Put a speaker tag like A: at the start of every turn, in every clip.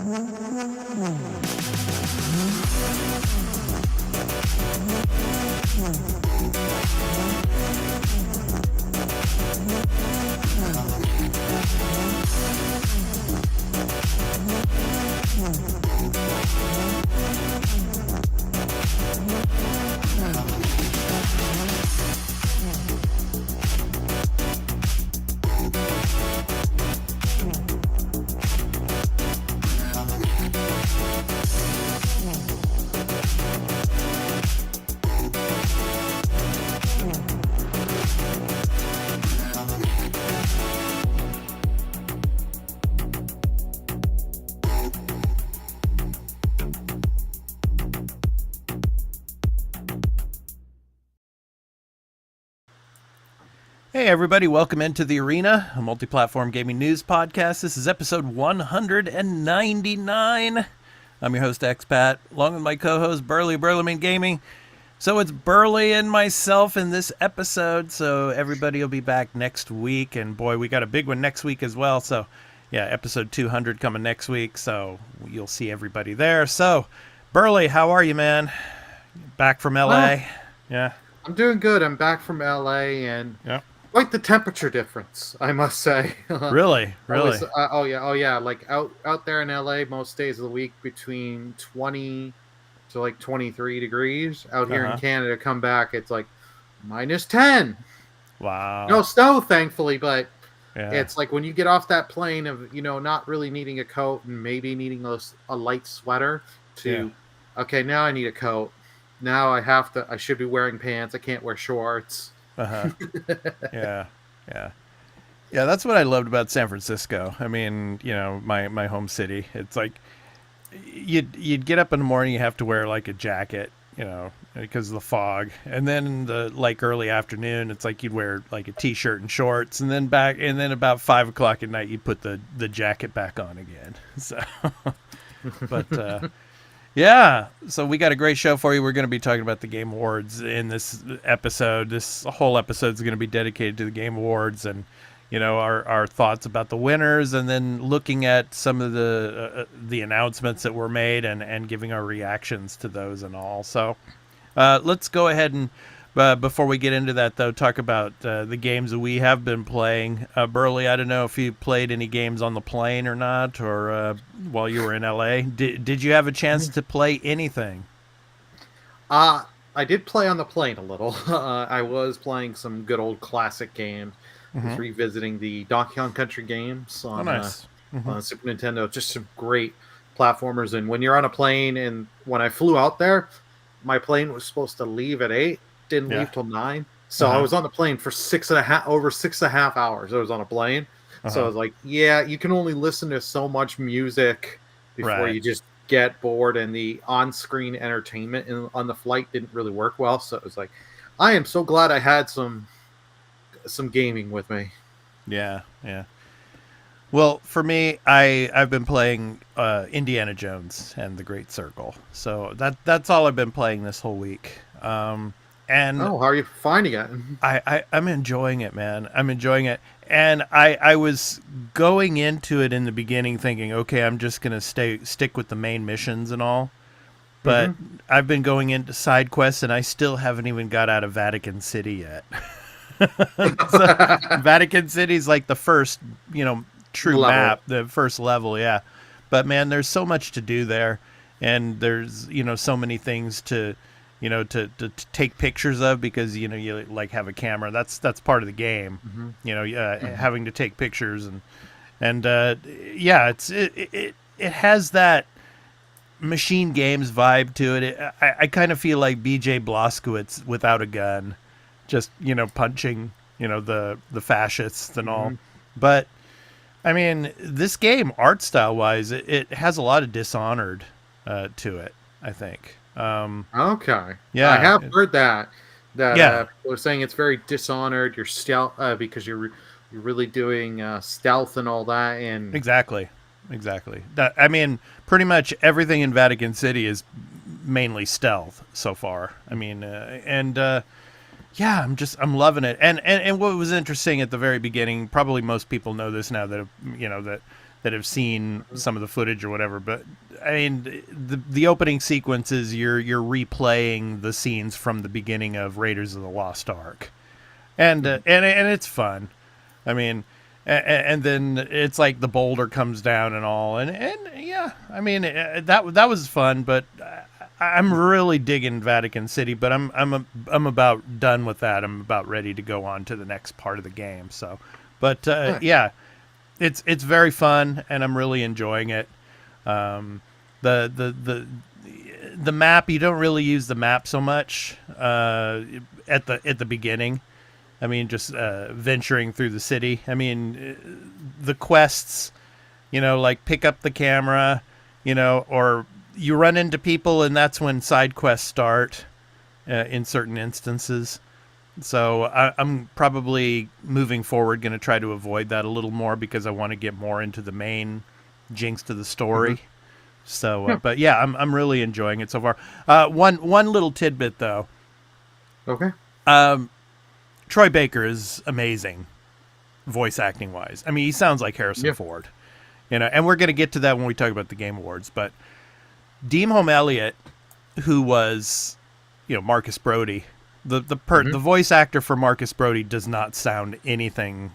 A: Hey everybody, welcome into The Arena, a multi-platform gaming news podcast. This is episode 199. I'm your host, Expat, along with my co-host, Burly'S Gaming. So it's Burly and myself in this episode, so everybody will be back next week. And boy, we got a big one next week as well. So yeah, episode 200 coming next week, so you'll see everybody there. So, Burly, how are you, man? Back from LA?
B: Well,
A: Yeah.
B: I'm doing good. I'm back from LA, and quite the temperature difference, I must say.
A: Really?
B: Oh yeah. Like out there in LA, most days of the week between 20 to like 23 degrees. Out here in Canada, come back, it's like -10.
A: Wow.
B: No snow, thankfully, but
A: Yeah.
B: it's like when you get off that plane of not really needing a coat and maybe needing a light sweater to, okay, now I need a coat. Now I should be wearing pants. I can't wear shorts.
A: Yeah. That's what I loved about San Francisco. I mean, my home city. It's like you'd get up in the morning, you have to wear like a jacket, because of the fog, and then in the early afternoon, it's like you'd wear like a t-shirt and shorts, and then about 5 o'clock at night, you'd put the jacket back on again. So, but. Yeah, so we got a great show for you. We're going to be talking about the Game Awards in this episode. This whole episode is going to be dedicated to the Game Awards and, our thoughts about the winners, and then looking at some of the announcements that were made and giving our reactions to those and all. So let's go ahead and, before we get into that, though, talk about the games that we have been playing. Burly, I don't know if you played any games on the plane or not, or while you were in LA. Did you have a chance to play anything?
B: I did play on the plane a little. I was playing some good old classic games. I was revisiting the Donkey Kong Country games on, on Super Nintendo. Just some great platformers. And when you're on a plane, and when I flew out there, my plane was supposed to leave at 8. Didn't leave till 9, so I was on the plane for over 6.5 hours. I was on a plane, so I was like, yeah, you can only listen to so much music before you just get bored, and the on-screen entertainment on the flight didn't really work well. So it was like, I am so glad I had some gaming with me.
A: Yeah. Well, for me, I've been playing Indiana Jones and the Great Circle, so that's all I've been playing this whole week. And
B: how are you finding it?
A: I'm enjoying it, man. I'm enjoying it. And I was going into it in the beginning thinking, okay, I'm just going to stick with the main missions and all. But I've been going into side quests, and I still haven't even got out of Vatican City yet. So, Vatican City is like the first, true map, the first level, yeah. But, man, there's so much to do there. And there's, so many things to take pictures of, because you have a camera. That's part of the game. Having to take pictures and it has that Machine Games vibe to it. I kind of feel like BJ Blazkowicz without a gun, just punching the fascists and all. But I mean, this game, art style wise, it has a lot of Dishonored to it, I think.
B: Okay.
A: Yeah,
B: I have heard that people are saying it's very Dishonored. You're stealth because you're really doing stealth and all that. And
A: exactly. That, I mean, pretty much everything in Vatican City is mainly stealth so far. I mean, I'm loving it. And what was interesting at the very beginning, probably most people know this now that that have seen some of the footage or whatever. But I mean, the opening sequences, you're replaying the scenes from the beginning of Raiders of the Lost Ark, and it's fun. I mean, and then it's like the boulder comes down and all, and yeah, I mean that was fun, but I'm really digging Vatican City, but I'm about done with that. I'm about ready to go on to the next part of the game. So, but yeah, it's very fun, and I'm really enjoying it. The map, you don't really use the map so much at the beginning. I mean, just venturing through the city. I mean, the quests, like pick up the camera, or you run into people, and that's when side quests start in certain instances. So I'm probably moving forward going to try to avoid that a little more because I want to get more into the main jinx to the story. So, but yeah, I'm really enjoying it so far. One little tidbit though.
B: Okay.
A: Troy Baker is amazing, voice acting wise. I mean, he sounds like Harrison Ford, and we're going to get to that when we talk about the Game Awards. But Deem Home Elliott, who was, Marcus Brody, the voice actor for Marcus Brody does not sound anything,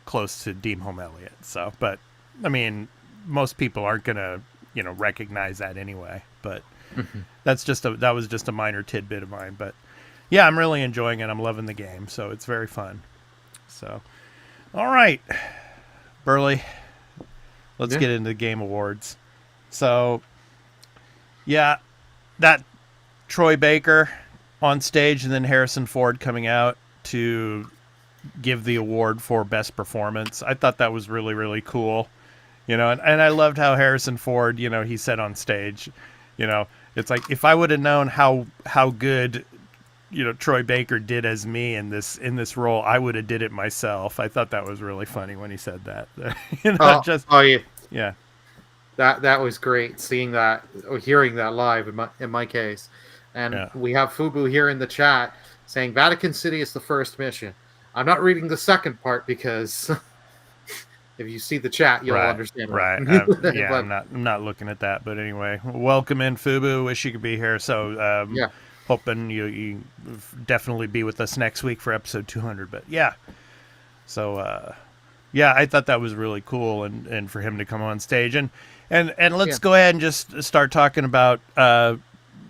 A: close to Deem Home Elliott. So, but I mean, most people aren't going to, recognize that anyway. But that was just a minor tidbit of mine. But yeah, I'm really enjoying it. I'm loving the game, so it's very fun. So, all right, Burley, let's get into the Game Awards. So, yeah, that Troy Baker on stage and then Harrison Ford coming out to give the award for Best Performance. I thought that was really, really cool. And I loved how Harrison Ford, he said on stage, it's like, if I would have known how good Troy Baker did as me in this role, I would have did it myself. I thought that was really funny when he said that. Yeah.
B: That was great, seeing that or hearing that live in my case. And we have Fubu here in the chat saying Vatican City is the first mission. I'm not reading the second part because if you see the chat, you'll understand.
A: Right. I'm not looking at that. But anyway, welcome in, Fubu. Wish you could be here. So hoping you definitely be with us next week for episode 200. But yeah. So I thought that was really cool, and for him to come on stage and let's go ahead and just start talking about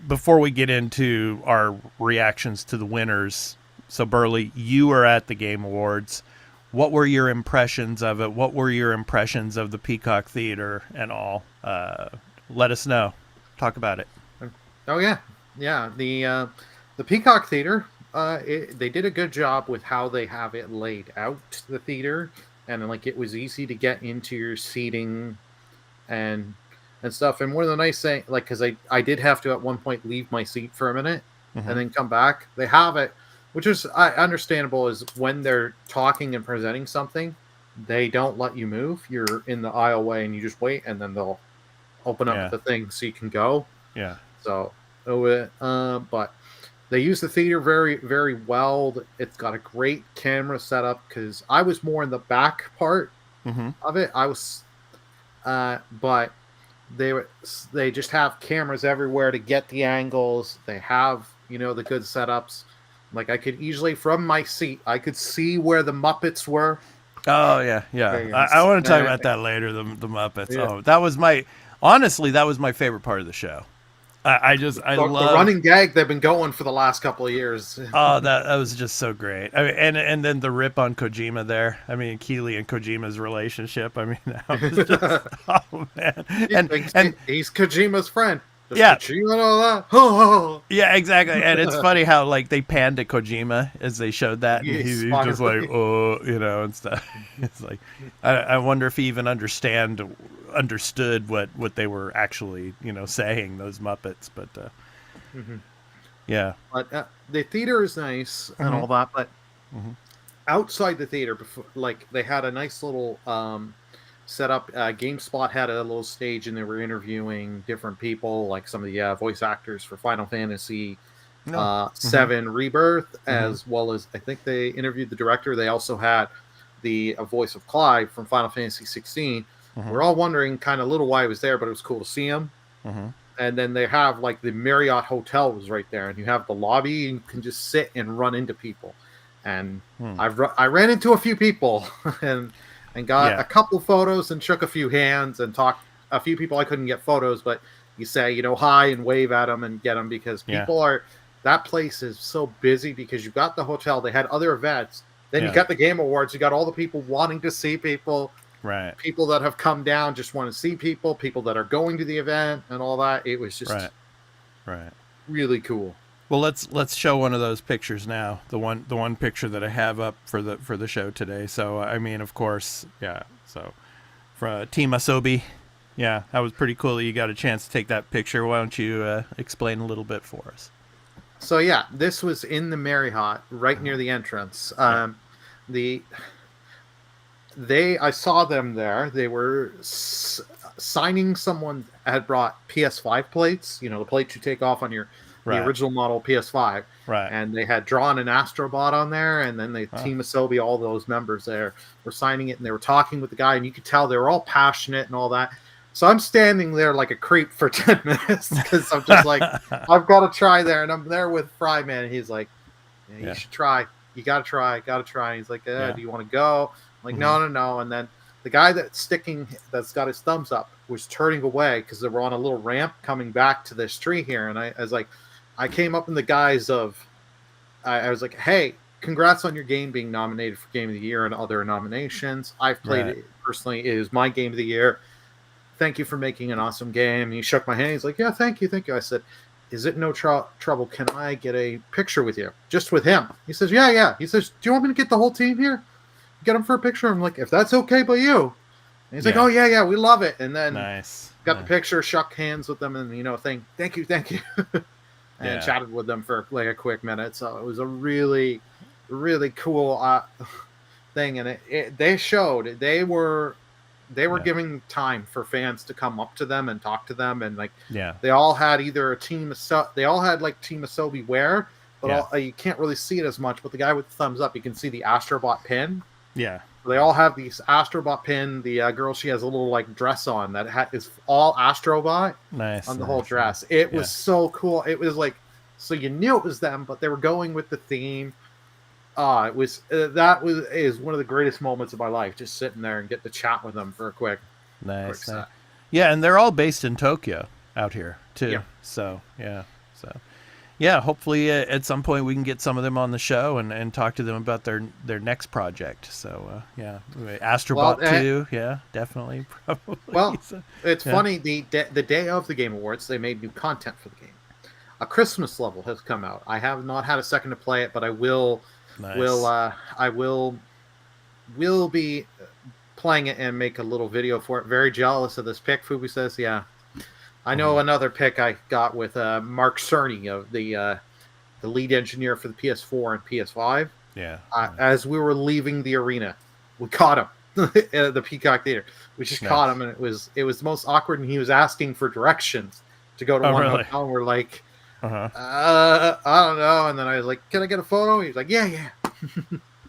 A: before we get into our reactions to the winners. So Burley, you were at the Game Awards. What were your impressions of it? What were your impressions of the Peacock Theater and all? Let us know. Talk about it.
B: Oh yeah. The Peacock Theater, they did a good job with how they have it laid out, the theater, and like it was easy to get into your seating and stuff. And one of the nice things, like, because I did have to at one point leave my seat for a minute and then come back. They have it, which is understandable, is when they're talking and presenting something, they don't let you move. You're in the aisleway and you just wait, and then they'll open up the thing so you can go.
A: Yeah.
B: So, but they use the theater very, very well. It's got a great camera setup because I was more in the back part of it. I was, but they just have cameras everywhere to get the angles. They have, the good setups. Like I could easily, from my seat, I could see where the Muppets were.
A: Oh yeah. I want to talk about that later. The Muppets. Yeah. Oh, that was my favorite part of the show. I love
B: the running gag they've been going for the last couple of years.
A: Oh, that was just so great. I mean, and then the rip on Kojima there. I mean, Keeley and Kojima's relationship. I mean, that was just, oh man. And
B: he's Kojima's friend.
A: Yeah.
B: Kojima and all that.
A: Yeah, exactly. And it's funny how like they panned to Kojima as they showed that, and he's just like, oh, and stuff. It's like, I wonder if he even understood what they were actually, saying, those Muppets. But yeah.
B: But the theater is nice and all that, but outside the theater, before, like they had a nice little setup. GameSpot had a little stage, and they were interviewing different people, like some of the voice actors for Final Fantasy 7 Rebirth, as well as I think they interviewed the director. They also had the voice of Clive from Final Fantasy 16. We're all wondering kind of a little why he was there, but it was cool to see him. And then they have like the Marriott Hotel was right there, and you have the lobby, and you can just sit and run into people. And I ran into a few people and got a couple photos and shook a few hands and talked a few people. I couldn't get photos, but you say, hi and wave at them and get them, because people are, that place is so busy because you've got the hotel, they had other events, then you got the Game Awards, you got all the people wanting to see people,
A: right?
B: People that have come down just want to see people that are going to the event and all that. It was just
A: right,
B: really cool.
A: Well, let's show one of those pictures now. The one picture that I have up for the show today. So I mean, of course, yeah. So for Team Asobi, yeah, that was pretty cool that you got a chance to take that picture. Why don't you explain a little bit for us?
B: So yeah, this was in the Marriott, right near the entrance. I saw them there. They were signing. Someone had brought PS5 plates. The plates you take off on your the original model PS5.
A: Right.
B: And they had drawn an Astro bot on there, and then Team Asobi, all those members there were signing it, and they were talking with the guy, and you could tell they were all passionate and all that. So I'm standing there like a creep for 10 minutes because I'm just like, I've got to try there. And I'm there with Fryman, and he's like, you should try. You got to try. And he's like, do you want to go? I'm like, no. And then the guy that's got his thumbs up was turning away because they were on a little ramp coming back to this tree here. And I was like, I came up in the guise of, I was like, hey, congrats on your game being nominated for Game of the Year and other nominations. I've played it personally. It is my Game of the Year. Thank you for making an awesome game. And he shook my hand. He's like, yeah, thank you. I said, is it no trouble? Can I get a picture with you? Just with him. He says, yeah. He says, do you want me to get the whole team here? Get him for a picture? I'm like, if that's okay by you. And he's like, oh, yeah, we love it. And then got the picture, shook hands with them, and, thank you. And chatted with them for like a quick minute. So it was a really, really cool thing. And they showed, they were giving time for fans to come up to them and talk to them, and they all had either they all had like Team Asobi wear, but you can't really see it as much. But the guy with the thumbs up, you can see the Astrobot pin.
A: Yeah,
B: they all have these Astrobot pin. The girl, she has a little like dress on that is all Astrobot.
A: Nice
B: on the whole dress. It was so cool. It was like, so you knew it was them, but they were going with the theme. It was is one of the greatest moments of my life, just sitting there and get to chat with them for a quick set.
A: Yeah, and they're all based in Tokyo out here too. So hopefully at some point we can get some of them on the show and talk to them about their next project. So Astrobot 2, definitely, probably.
B: Well, it's funny, the day of the Game Awards, they made new content for the game. A Christmas level has come out. I have not had a second to play it, but I will.
A: Nice.
B: I will be playing it and make a little video for it. Very jealous of this pick. Fubi says, yeah. I know another pick I got with Mark Cerny, of the lead engineer for the PS4 and PS5.
A: Yeah.
B: As we were leaving the arena, we caught him at the Peacock Theater. We just caught him, and it was the most awkward. And he was asking for directions to go to one hotel. And we're like, I don't know. And then I was like, can I get a photo? He was like, yeah.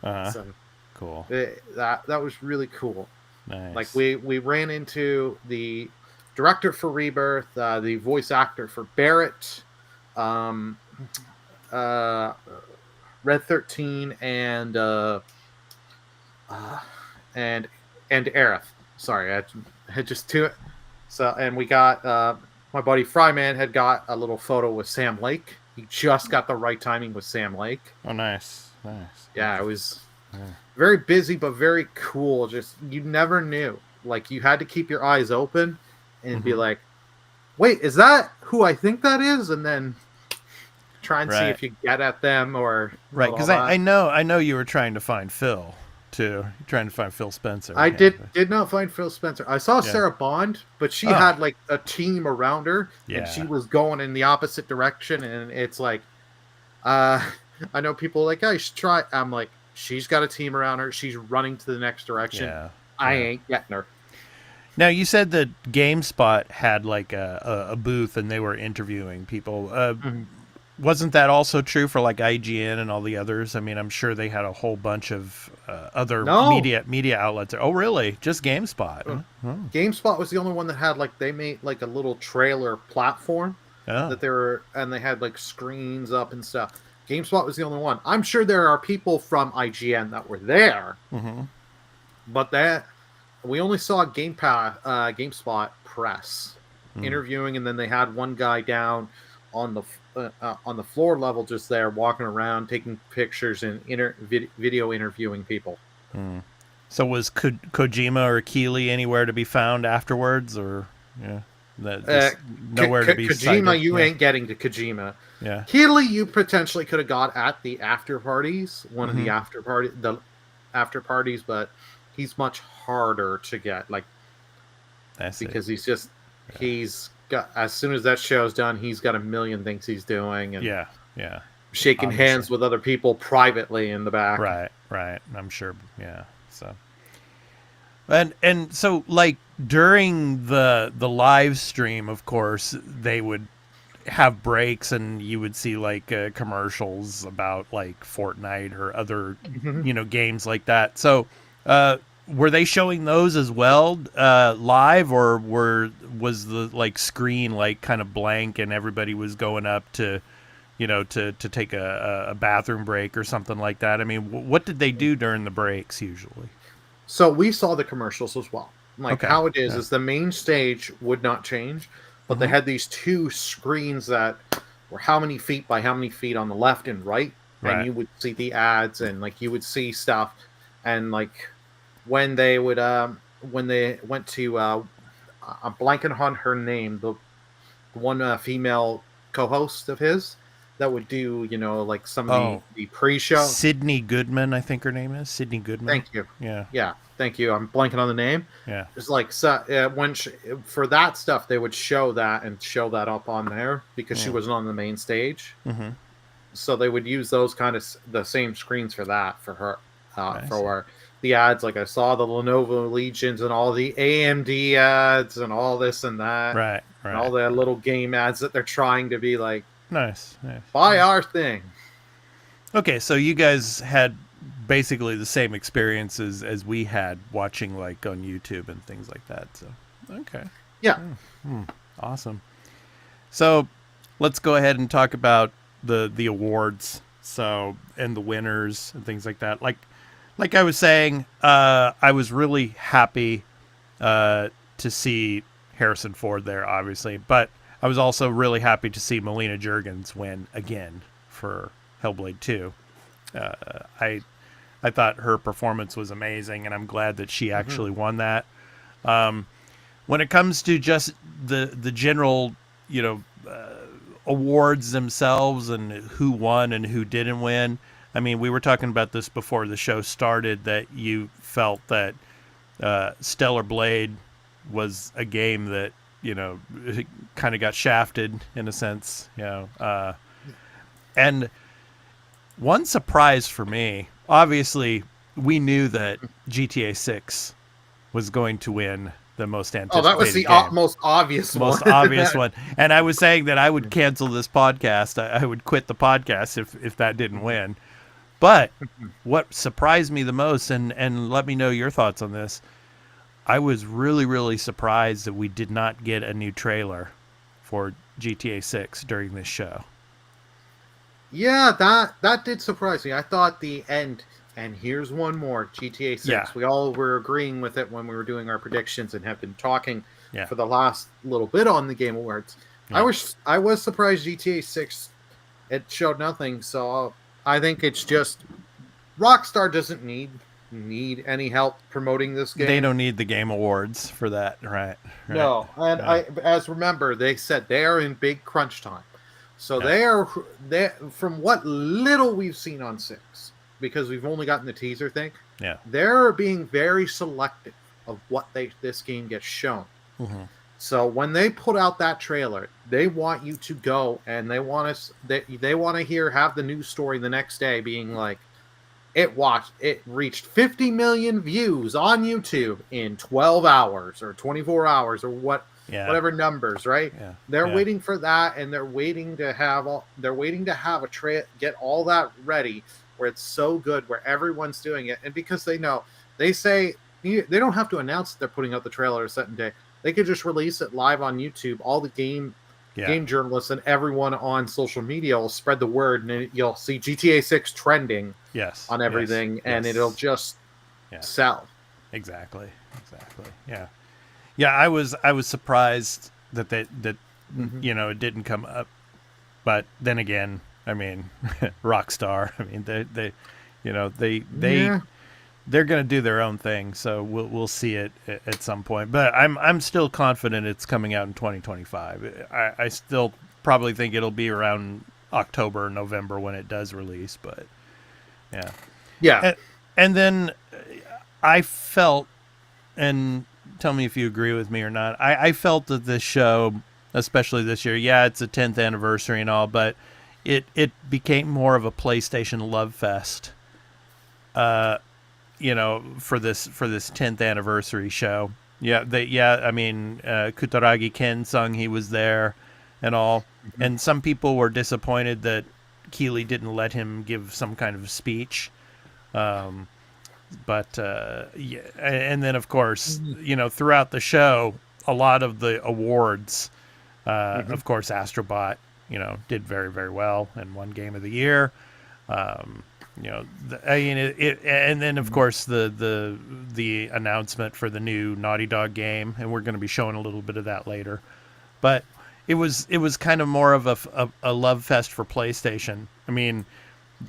B: So
A: cool.
B: That was really cool.
A: Nice.
B: Like we ran into the director for Rebirth, the voice actor for Barrett, Red 13, and Aerith. Sorry, I had just two. So, and we got my buddy Fryman had got a little photo with Sam Lake. He just got the right timing with Sam Lake.
A: Oh, nice.
B: Yeah, it was very busy, but very cool. Just, you never knew. Like, you had to keep your eyes open and be like, wait, is that who I think that is? And then try and see if you get at them or...
A: Right, because I know you were trying to find Phil, too. You're trying to find Phil Spencer.
B: I did not find Phil Spencer. I saw Sarah Bond, but she had, like, a team around her, and she was going in the opposite direction, and it's like... I know people are like, oh, you should try. I'm like, she's got a team around her. She's running to the next direction. I ain't getting her.
A: Now, you said that GameSpot had like a booth and they were interviewing people. wasn't that also true for like IGN and all the others? I mean, I'm sure they had a whole bunch of other
B: No.
A: media outlets. Oh, really? Just GameSpot?
B: Uh,
A: Huh? Oh.
B: GameSpot was the only one that had like they made like a little trailer platform
A: Oh.
B: that they were and they had like screens up and stuff. GameSpot was the only one. I'm sure there are people from IGN that were there,
A: Mm-hmm.
B: but that we only saw GameSpot press interviewing, and then they had one guy down on the floor level just there walking around taking pictures and video interviewing people.
A: Mm. So was Kojima or Keeley anywhere to be found afterwards, or yeah, that just nowhere to be
B: Kojima,
A: cited?
B: you ain't getting to Kojima.
A: Yeah.
B: Keeley, you potentially could have got at the after parties, one of the after parties, but he's much harder to get, like, because he's got, as soon as that show's done, he's got a million things he's doing, and
A: yeah,
B: shaking hands with other people privately in the back.
A: Right. I'm sure. Yeah. So. And so like during the live stream, of course, they would have breaks and you would see like commercials about like Fortnite or other games like that. So were they showing those as well live, or was the like screen like kind of blank and everybody was going up to to take a bathroom break or something like that? I mean, what did they do during the breaks usually?
B: So we saw the commercials as well. Like,
A: Okay.
B: how it is the main stage would not change, but they had these two screens that were how many feet by how many feet on the left and right, and you would see the ads and like you would see stuff, and like when they would when they went to I'm blanking on her name, the one female co-host of his that would do like some of the pre-show.
A: Sydney Goodman, I think her name is Sydney Goodman.
B: Thank you.
A: Yeah,
B: thank you. I'm blanking on the name.
A: Yeah,
B: it's like when for that stuff they would show that and show that up on there because she wasn't on the main stage. So they would use those kind of the same screens for that for her for the ads. Like I saw the Lenovo Legions and all the AMD ads and all this and that,
A: right,
B: and all the little game ads that they're trying to be like,
A: nice.
B: buy our thing.
A: Okay, so you guys had basically the same experiences as we had watching like on YouTube and things like that. So okay,
B: yeah,
A: awesome. So let's go ahead and talk about the awards. So and the winners and things like that. Like I was saying, I was really happy to see Harrison Ford there, obviously, but I was also really happy to see Melina Juergens win again for Hellblade 2. I thought her performance was amazing, and I'm glad that she actually won that. When it comes to just the general, awards themselves and who won and who didn't win, I mean, we were talking about this before the show started, that you felt that Stellar Blade was a game that, kind of got shafted in a sense, and one surprise for me, obviously, we knew that GTA 6 was going to win the most anticipated
B: that was the most obvious one.
A: Most obvious one. And I was saying that I would cancel this podcast. I would quit the podcast if that didn't win. But what surprised me the most, and let me know your thoughts on this, I was really, really surprised that we did not get a new trailer for GTA 6 during this show.
B: Yeah, that did surprise me. I thought the end, and here's one more, GTA 6.
A: Yeah.
B: We all were agreeing with it when we were doing our predictions and have been talking
A: Yeah.
B: for the last little bit on the Game Awards.
A: Yeah.
B: I was surprised GTA 6, it showed nothing, so I think it's just Rockstar doesn't need any help promoting this game.
A: They don't need the Game Awards for that, right?
B: No, and as remember, they said they are in big crunch time. So they from what little we've seen on 6, because we've only gotten the teaser thing.
A: Yeah,
B: they're being very selective of what this game gets shown. So when they put out that trailer, they want you to go and they want us. They want to have the news story the next day, being like, it reached 50 million views on YouTube in 12 hours or 24 hours or
A: Yeah.
B: whatever numbers, right?
A: Yeah.
B: They're
A: Yeah.
B: waiting for that, and they're waiting to have a tray, get all that ready where it's so good, where everyone's doing it, and because they know, they say they don't have to announce that they're putting out the trailer a certain day. They could just release it live on YouTube. All the
A: Yeah.
B: game journalists and everyone on social media will spread the word, and you'll see GTA 6 trending
A: Yes.
B: on everything,
A: Yes.
B: and
A: Yes.
B: it'll just
A: Yeah.
B: sell.
A: Exactly. Exactly. Yeah. Yeah. I was surprised that
B: Mm-hmm.
A: it didn't come up, but then again, I mean, Rockstar. I mean,
B: Yeah.
A: they're going to do their own thing, so we'll see it at some point. But I'm still confident it's coming out in 2025. I still probably think it'll be around October or November when it does release. But yeah,
B: Yeah.
A: and then I felt, and tell me if you agree with me or not. I felt that this show, especially this year, yeah, it's a 10th anniversary and all, but it became more of a PlayStation love fest. For this 10th anniversary show. I mean, Kutaragi Ken sung he was there and all.
B: Mm-hmm.
A: And some people were disappointed that Keighley didn't let him give some kind of speech. Yeah, and then of course, throughout the show, a lot of the awards, of course, Astrobot, did very, very well and won Game of the Year. And then of course the announcement for the new Naughty Dog game, and we're going to be showing a little bit of that later. But it was kind of more of a love fest for PlayStation. I mean,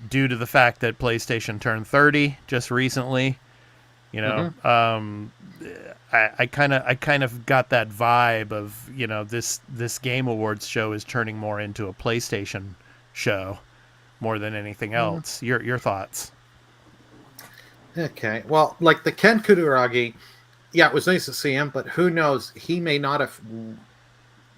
A: due to the fact that PlayStation turned 30 just recently, I kind of got that vibe of this Game Awards show is turning more into a PlayStation show more than anything else. Your thoughts?
B: Okay. Well, like the Ken Kutaragi, yeah, it was nice to see him, but who knows? He may not have.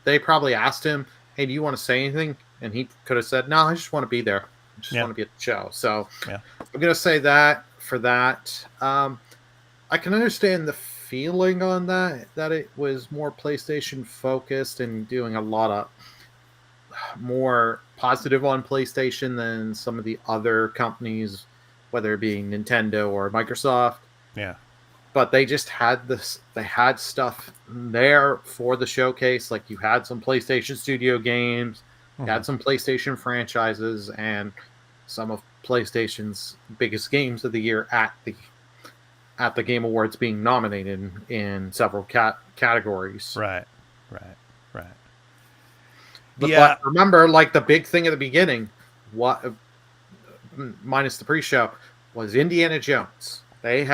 B: They probably asked him, "Hey, do you want to say anything?" And he could have said, "No, I just want to be there. I just want to be at the show." So
A: Yeah.
B: I'm going to say that for that. I can understand the feeling on that it was more PlayStation focused and doing a lot of more positive on PlayStation than some of the other companies, whether it be Nintendo or Microsoft.
A: Yeah.
B: But they just had they had stuff there for the showcase. Like you had some PlayStation Studio games, you had some PlayStation franchises, and some of PlayStation's biggest games of the year at the Game Awards being nominated in several categories.
A: Right.
B: But remember, like the big thing at the beginning, minus the pre-show, was Indiana Jones. They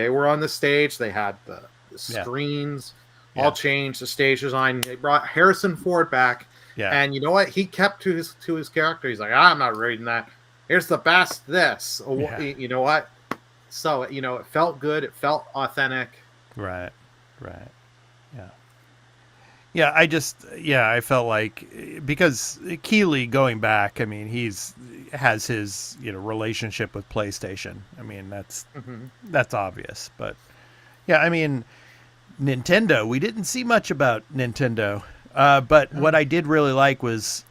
B: were on the stage. They had the screens all changed, the stage design. They brought Harrison Ford back, and you know what? He kept to his character. He's like, I'm not reading that. Here's the best this. You know what? So it felt good. It felt authentic.
A: Right. Yeah, I felt like, because Keighley going back, I mean, has his relationship with PlayStation. I mean, that's obvious, but yeah, I mean, Nintendo, we didn't see much about Nintendo, but what I did really like was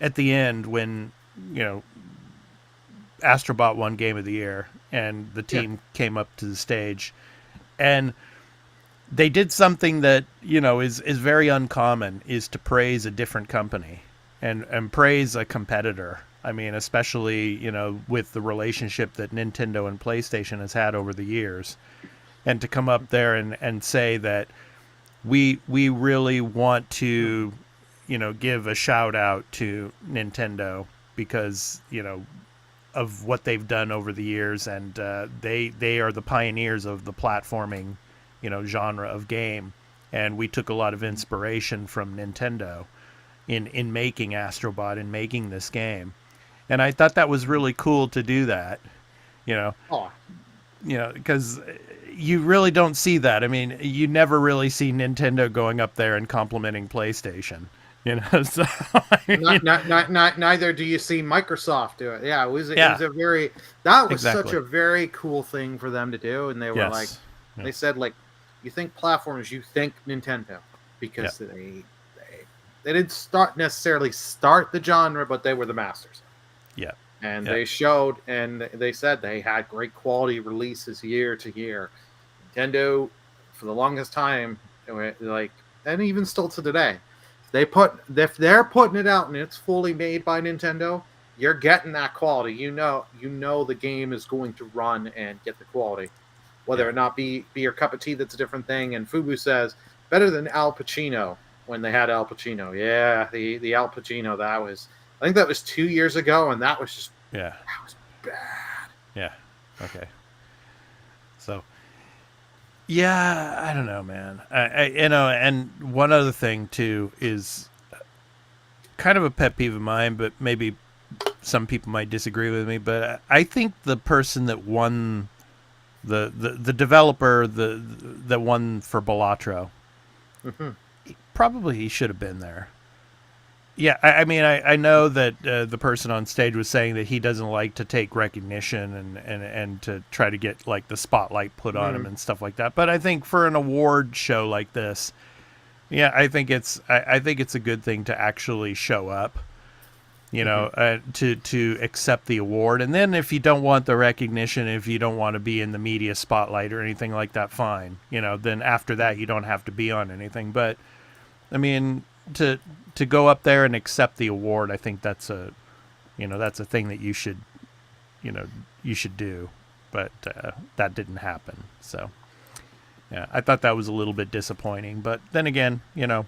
A: at the end when Astrobot won Game of the Year and the team came up to the stage, and they did something that is very uncommon, is to praise a different company and praise a competitor. I mean, especially with the relationship that Nintendo and PlayStation has had over the years, and to come up there and say that we really want to give a shout out to Nintendo because of what they've done over the years, and they are the pioneers of the platforming genre of game, and we took a lot of inspiration from Nintendo in making Astrobot and making this game, and I thought that was really cool to do that, because you really don't see that. I mean, you never really see Nintendo going up there and complimenting PlayStation, so
B: neither do you see Microsoft do it. Yeah, it was such a very cool thing for them to do, and they were like, they said, like, you think platformers, you think Nintendo. because they didn't necessarily start the genre, but they were the masters.
A: Yeah.
B: And they showed, and they said they had great quality releases year to year. Nintendo, for the longest time, like, and even still to today, if they're putting it out and it's fully made by Nintendo, you're getting that quality. You know the game is going to run and get the quality. Whether or not be your cup of tea, that's a different thing. And Fubu says better than Al Pacino when they had Al Pacino. Yeah, the Al Pacino, I think that was 2 years ago, and that was just that was bad.
A: Yeah. Okay. So yeah, I don't know, man. I and one other thing too is kind of a pet peeve of mine, but maybe some people might disagree with me. But I think the person that won the developer that won for Balatro, probably he should have been there. Yeah, I mean, I know that the person on stage was saying that he doesn't like to take recognition and to try to get like the spotlight put on him and stuff like that. But I think for an award show like this, yeah, I think it's a good thing to actually show up, you know, to accept the award. And then if you don't want the recognition, if you don't want to be in the media spotlight or anything like that, fine. You know, then after that you don't have to be on anything. But I mean, to go up there and accept the award, I think that's a thing that you should do. But that didn't happen. So yeah, I thought that was a little bit disappointing. But then again, you know,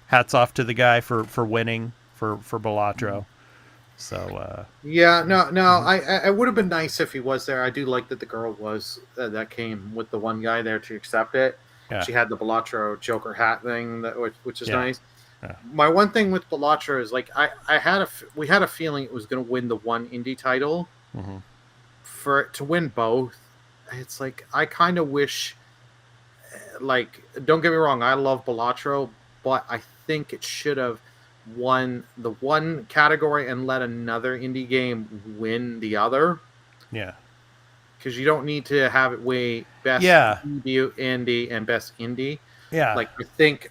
A: hats off to the guy for winning for Balatro. So
B: I would have been nice if he was there. I do like that the girl was that came with the one guy there to accept it. Yeah. She had the Balatro Joker hat thing, which is nice. Yeah. My one thing with Balatro is like we had a feeling it was going to win the one indie title. For it to win both, it's like I kind of wish. Like, don't get me wrong, I love Balatro, but I think it should have won the one category and let another indie game win the other.
A: Yeah.
B: Because you don't need to have it weigh best debut indie and best indie.
A: Yeah.
B: Like,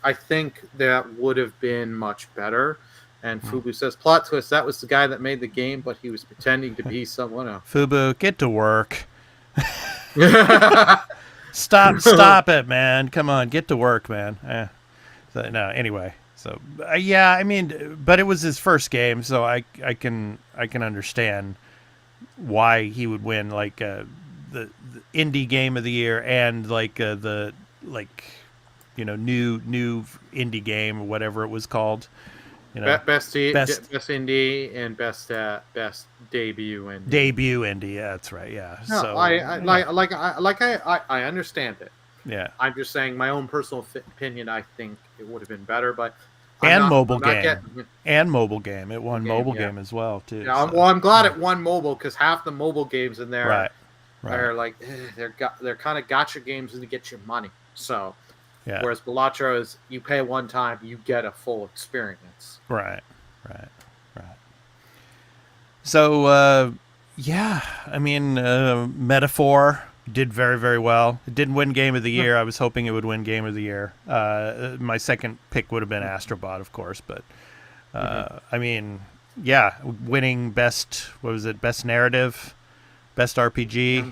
B: I think that would have been much better. And Fubu says, plot twist, that was the guy that made the game, but he was pretending to be someone else.
A: Fubu, get to work. Stop it, man. Come on, get to work, man. So, no, anyway. So, yeah, I mean, but it was his first game, so I can understand why he would win, like, the indie game of the year and, like, the, like, you know, new indie game or whatever it was called. You know, best
B: indie and best debut indie.
A: Debut indie, yeah, that's right. Yeah.
B: No,
A: so
B: I understand it.
A: Yeah.
B: I'm just saying my own personal opinion. I think it would have been better, but
A: mobile game. It won mobile game as well too.
B: Yeah, so. Well, I'm glad it won mobile because half the mobile games in there
A: right.
B: are like they're kind of gotcha games to get your money. So.
A: Yeah.
B: Whereas Balatro is you pay one time, you get a full experience.
A: Right. So, yeah, I mean, Metaphor did very, very well. It didn't win Game of the Year. I was hoping it would win Game of the Year. My second pick would have been Astrobot, of course, but I mean, yeah, winning best narrative, best RPG.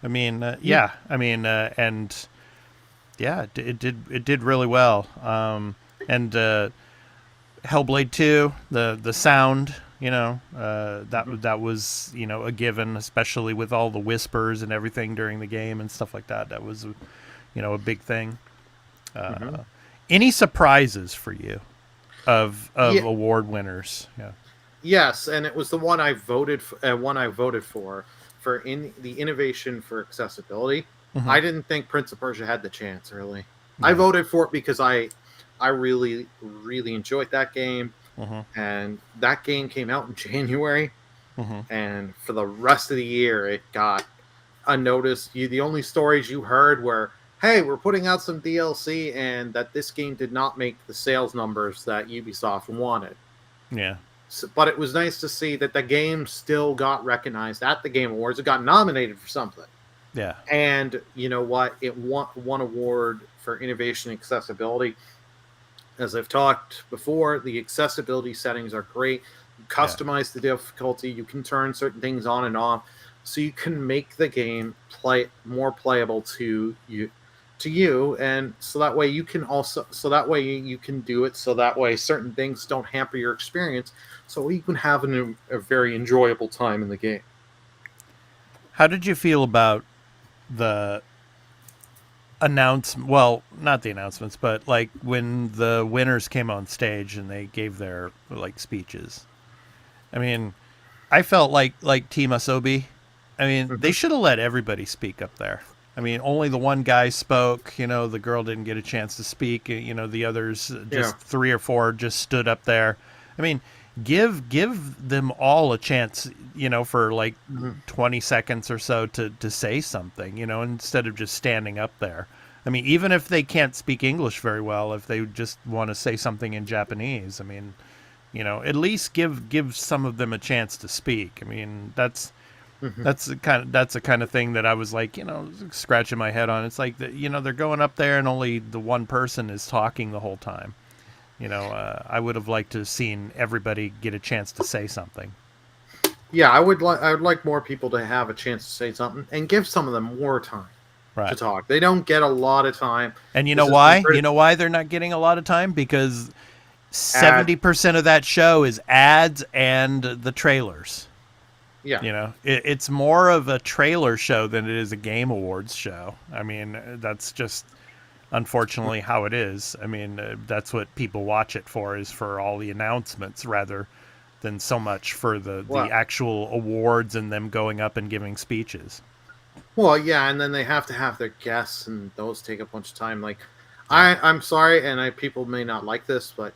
A: I mean, and yeah, it did really well. And Hellblade 2, the sound, you know, that was, you know, a given, especially with all the whispers and everything during the game and stuff like that. That was, you know, a big thing. Any surprises for you of award winners? Yeah.
B: Yes, and it was the one I voted for, for in the innovation for accessibility. I didn't think Prince of Persia had the chance, really. I voted for it because I really, really enjoyed that game. And that game came out in January. And for the rest of the year, it got unnoticed. The only stories you heard were, hey, we're putting out some DLC and that this game did not make the sales numbers that Ubisoft wanted.
A: Yeah.
B: So, but it was nice to see that the game still got recognized at the Game Awards. It got nominated for something.
A: Yeah.
B: And you know what? It won award for innovation and accessibility. as I've talked before, the accessibility settings are great. You customize the difficulty. You can turn certain things on and off, so you can make the game more playable to you, and so that way you can do it. So that way certain things don't hamper your experience. So you can have a very enjoyable time in the game.
A: How did you feel about the well, not the announcements, but like when the winners came on stage and they gave their like speeches? I mean, I felt like Team Asobi. I mean, they should have let everybody speak up there. I mean, only the one guy spoke. The girl didn't get a chance to speak. The others, just 3 or 4, just stood up there. I mean, give them all a chance, for like 20 seconds or so to say something, instead of just standing up there. I mean, even if they can't speak English very well, if they just want to say something in Japanese, I mean, at least give some of them a chance to speak. I mean, that's the kind of thing that I was like, scratching my head on. It's like they're going up there and only the one person is talking the whole time. I would have liked to have seen everybody get a chance to say something.
B: Yeah, I would like more people to have a chance to say something and give some of them more time to talk. They don't get a lot of time.
A: And you know why? You know why they're not getting a lot of time? Because 70% of that show is ads and the trailers.
B: Yeah.
A: It's more of a trailer show than it is a Game Awards show. I mean, that's just unfortunately how it is. I mean, that's what people watch it for, is for all the announcements rather than so much for the actual awards and them going up and giving speeches.
B: Well, yeah, and then they have to have their guests, and those take a bunch of time. Like, I'm sorry, and people may not like this, but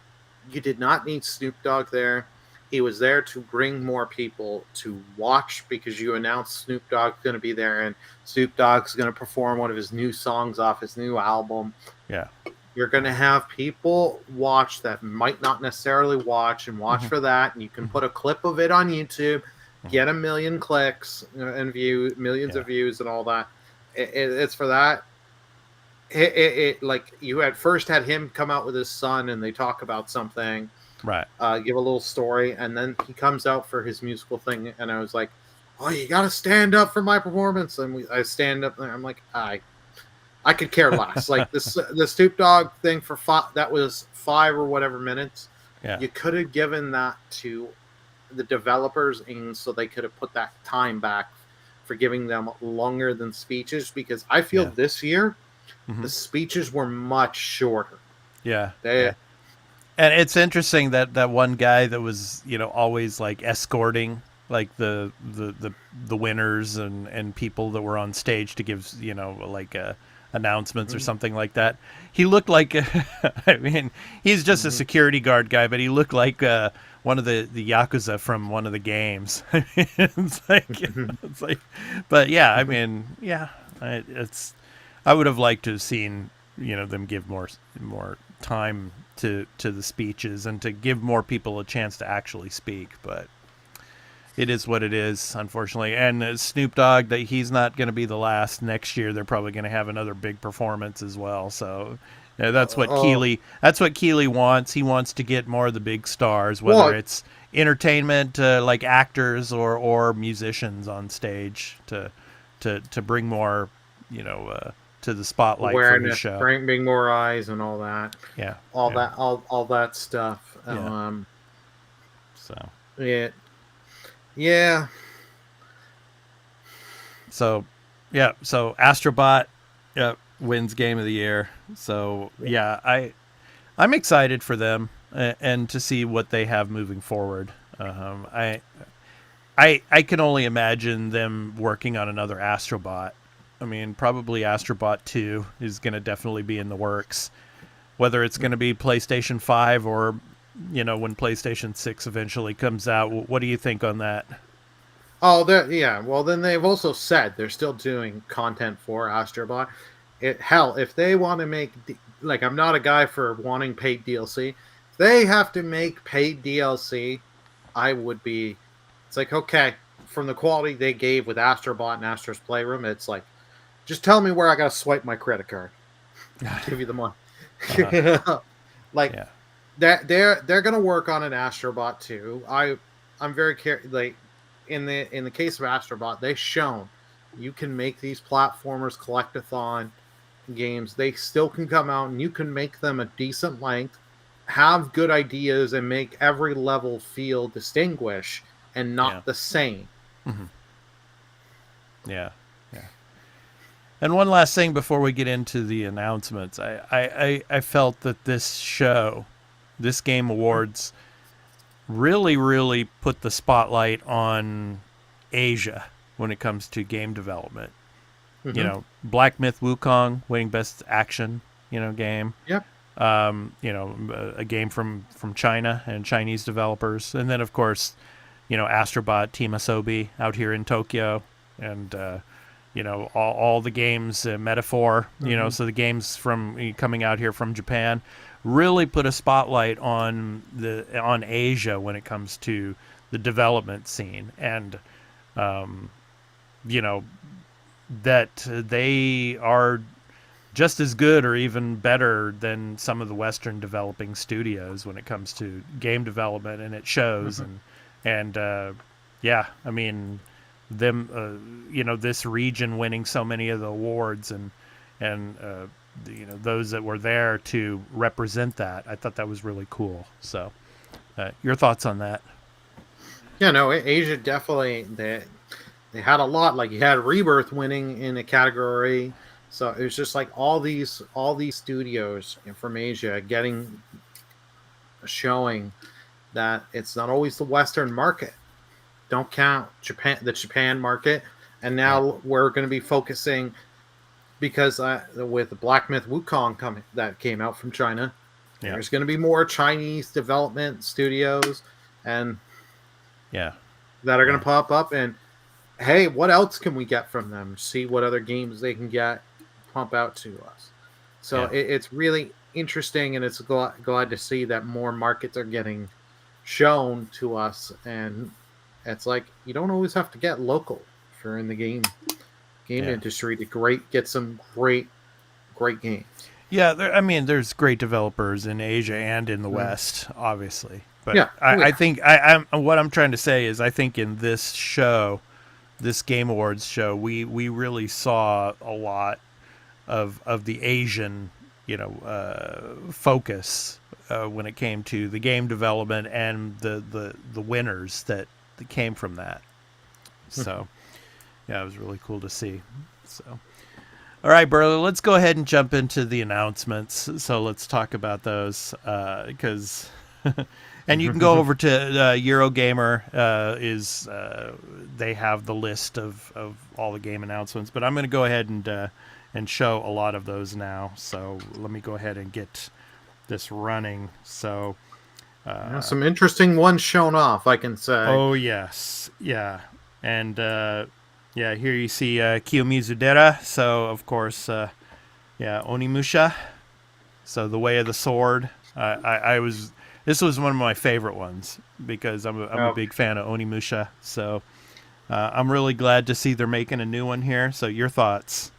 B: you did not need Snoop Dogg there. He was there to bring more people to watch because you announced Snoop Dogg's going to be there, and Snoop Dogg's going to perform one of his new songs off his new album.
A: Yeah.
B: You're going to have people watch that might not necessarily watch for that, and you can put a clip of it on YouTube, get 1 million clicks and millions of views and all that. It's for that. Like you had him come out with his son and they talk about something.
A: Right.
B: Give a little story, and then he comes out for his musical thing, and I was like, "Oh, you got to stand up for my performance." And I stand up there. I'm like, I could care less. Like the Snoop Dogg thing that was 5 or whatever minutes.
A: Yeah.
B: You could have given that to the developers, and so they could have put that time back for giving them longer than speeches, because I feel this year the speeches were much shorter.
A: Yeah. And it's interesting that one guy that was, always like escorting like the winners and people that were on stage to give, like announcements or something like that. He looked like, I mean, he's just a security guard guy, but he looked like one of the Yakuza from one of the games. it's like, but yeah, I mean, yeah, I would have liked to have seen, them give more time to the speeches and to give more people a chance to actually speak, but it is what it is, unfortunately. And Snoop Dogg, that he's not going to be the last. Next year they're probably going to have another big performance as well. So that's what Keeley wants. He wants to get more of the big stars, whether it's entertainment, like actors or musicians on stage, to bring more, to the spotlight for his show.
B: Bring more eyes and all that.
A: Yeah.
B: All that stuff.
A: Yeah.
B: So. Yeah. So
A: Astrobot wins Game of the Year. So I'm excited for them and to see what they have moving forward. I can only imagine them working on another Astrobot. I mean, probably Astrobot 2 is going to definitely be in the works. Whether it's going to be PlayStation 5 or, when PlayStation 6 eventually comes out. What do you think on that?
B: Oh, yeah. Well, then they've also said they're still doing content for Astrobot. If they want to make... Like, I'm not a guy for wanting paid DLC. If they have to make paid DLC, I would be... It's like, okay, from the quality they gave with Astrobot and Astro's Playroom, it's like, just tell me where I got to swipe my credit card. I'll give you the money. Like
A: Yeah.
B: they're gonna work on an Astrobot too. I'm very like in the case of Astrobot, they've shown you can make these platformers collectathon games. They still can come out and you can make them a decent length, have good ideas, and make every level feel distinguished and
A: Yeah.
B: not the same.
A: Hmm. Yeah. Yeah. And one last thing before we get into the announcements, I felt that this show, this Game Awards, really put the spotlight on Asia when it comes to game development. You
B: Mm-hmm.
A: know, Black Myth Wukong winning Best Action, game.
B: Yep.
A: A game from China and Chinese developers, and then of course, Astrobot Team Asobi out here in Tokyo, and all the games, Metaphor,
B: Mm-hmm.
A: so the games from coming out here from Japan really put a spotlight on Asia when it comes to the development scene, and you know that they are just as good or even better than some of the Western developing studios when it comes to game development, and it shows.
B: Mm-hmm.
A: And yeah, I mean, them, this region winning so many of the awards, and those that were there to represent that, I thought that was really cool. So, your thoughts on that?
B: Yeah, no, Asia definitely they had a lot. Like you had Rebirth winning in a category, so it was just like all these studios from Asia showing that it's not always the Western market. Don't count the Japan market, and
A: Yeah.
B: now we're going to be focusing because with the Black Myth Wukong that came out from China,
A: Yeah.
B: there's going to be more Chinese development studios and
A: Yeah.
B: that are going
A: Yeah.
B: to pop up. And hey, what else can we get from them? See what other games they can pump out to us. So
A: Yeah.
B: it's really interesting, and it's glad to see that more markets are getting shown to us. And it's like you don't always have to get local if you're in the game
A: Yeah.
B: industry to get some great games.
A: Yeah, there's great developers in Asia and in the
B: Mm.
A: West, obviously. But
B: Yeah. Oh, yeah.
A: I think I'm what I'm trying to say is I think in this show, this Game Awards show, we really saw a lot of the Asian, focus when it came to the game development and the winners that came from that. So, yeah, it was really cool to see. So, all right, Burley, let's go ahead and jump into the announcements. So let's talk about those because, and you can go over to Eurogamer. They have the list of all the game announcements, but I'm going to go ahead and show a lot of those now. So let me go ahead and get this running. So,
B: Some interesting ones shown off, I can say.
A: oh yes, yeah, and yeah, here you see Kiyomizudera. So of course, yeah, Onimusha. So the Way of the Sword. This was one of my favorite ones because I'm a big fan of Onimusha. So I'm really glad to see they're making a new one here. So your thoughts?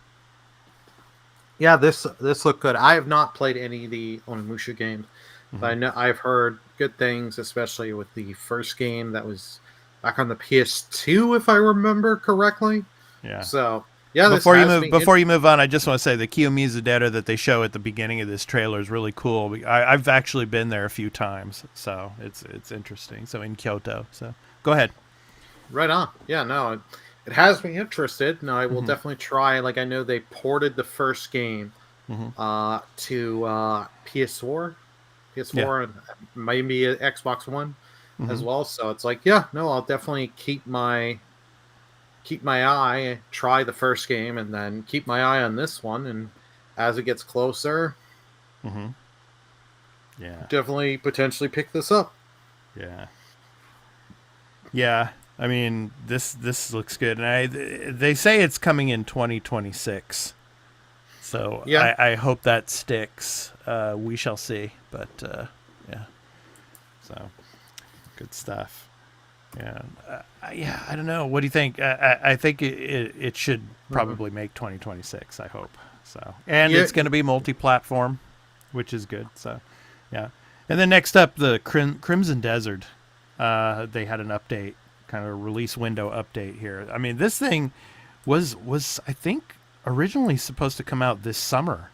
B: Yeah, this looked good. I have not played any of the Onimusha games, but I know I've heard good things, especially with the first game that was back on the PS2, if I remember correctly.
A: Yeah.
B: So yeah,
A: before you move on, I just want to say the Kiyomizudera that they show at the beginning of this trailer is really cool. I've actually been there a few times, so it's interesting. So in Kyoto. So go ahead.
B: Right on. Yeah, no, it has me interested. No, I will definitely try. Like I know they ported the first game to PS4, and maybe Xbox One as well. So it's like, yeah, no, I'll definitely keep my eye, try the first game, and then keep my eye on this one. And as it gets closer,
A: yeah,
B: definitely potentially pick this up.
A: Yeah. Yeah. I mean, this looks good, and they say it's coming in 2026. So
B: Yeah.
A: I hope that sticks. We shall see. But yeah, so good stuff. Yeah, yeah. I don't know. What do you think? I think it should probably make 2026. I hope so, and it's going to be multi-platform, which is good. So Yeah. And then next up, the Crimson Desert. They had an update, kind of a release window update here. I mean, this thing was I think originally supposed to come out this summer,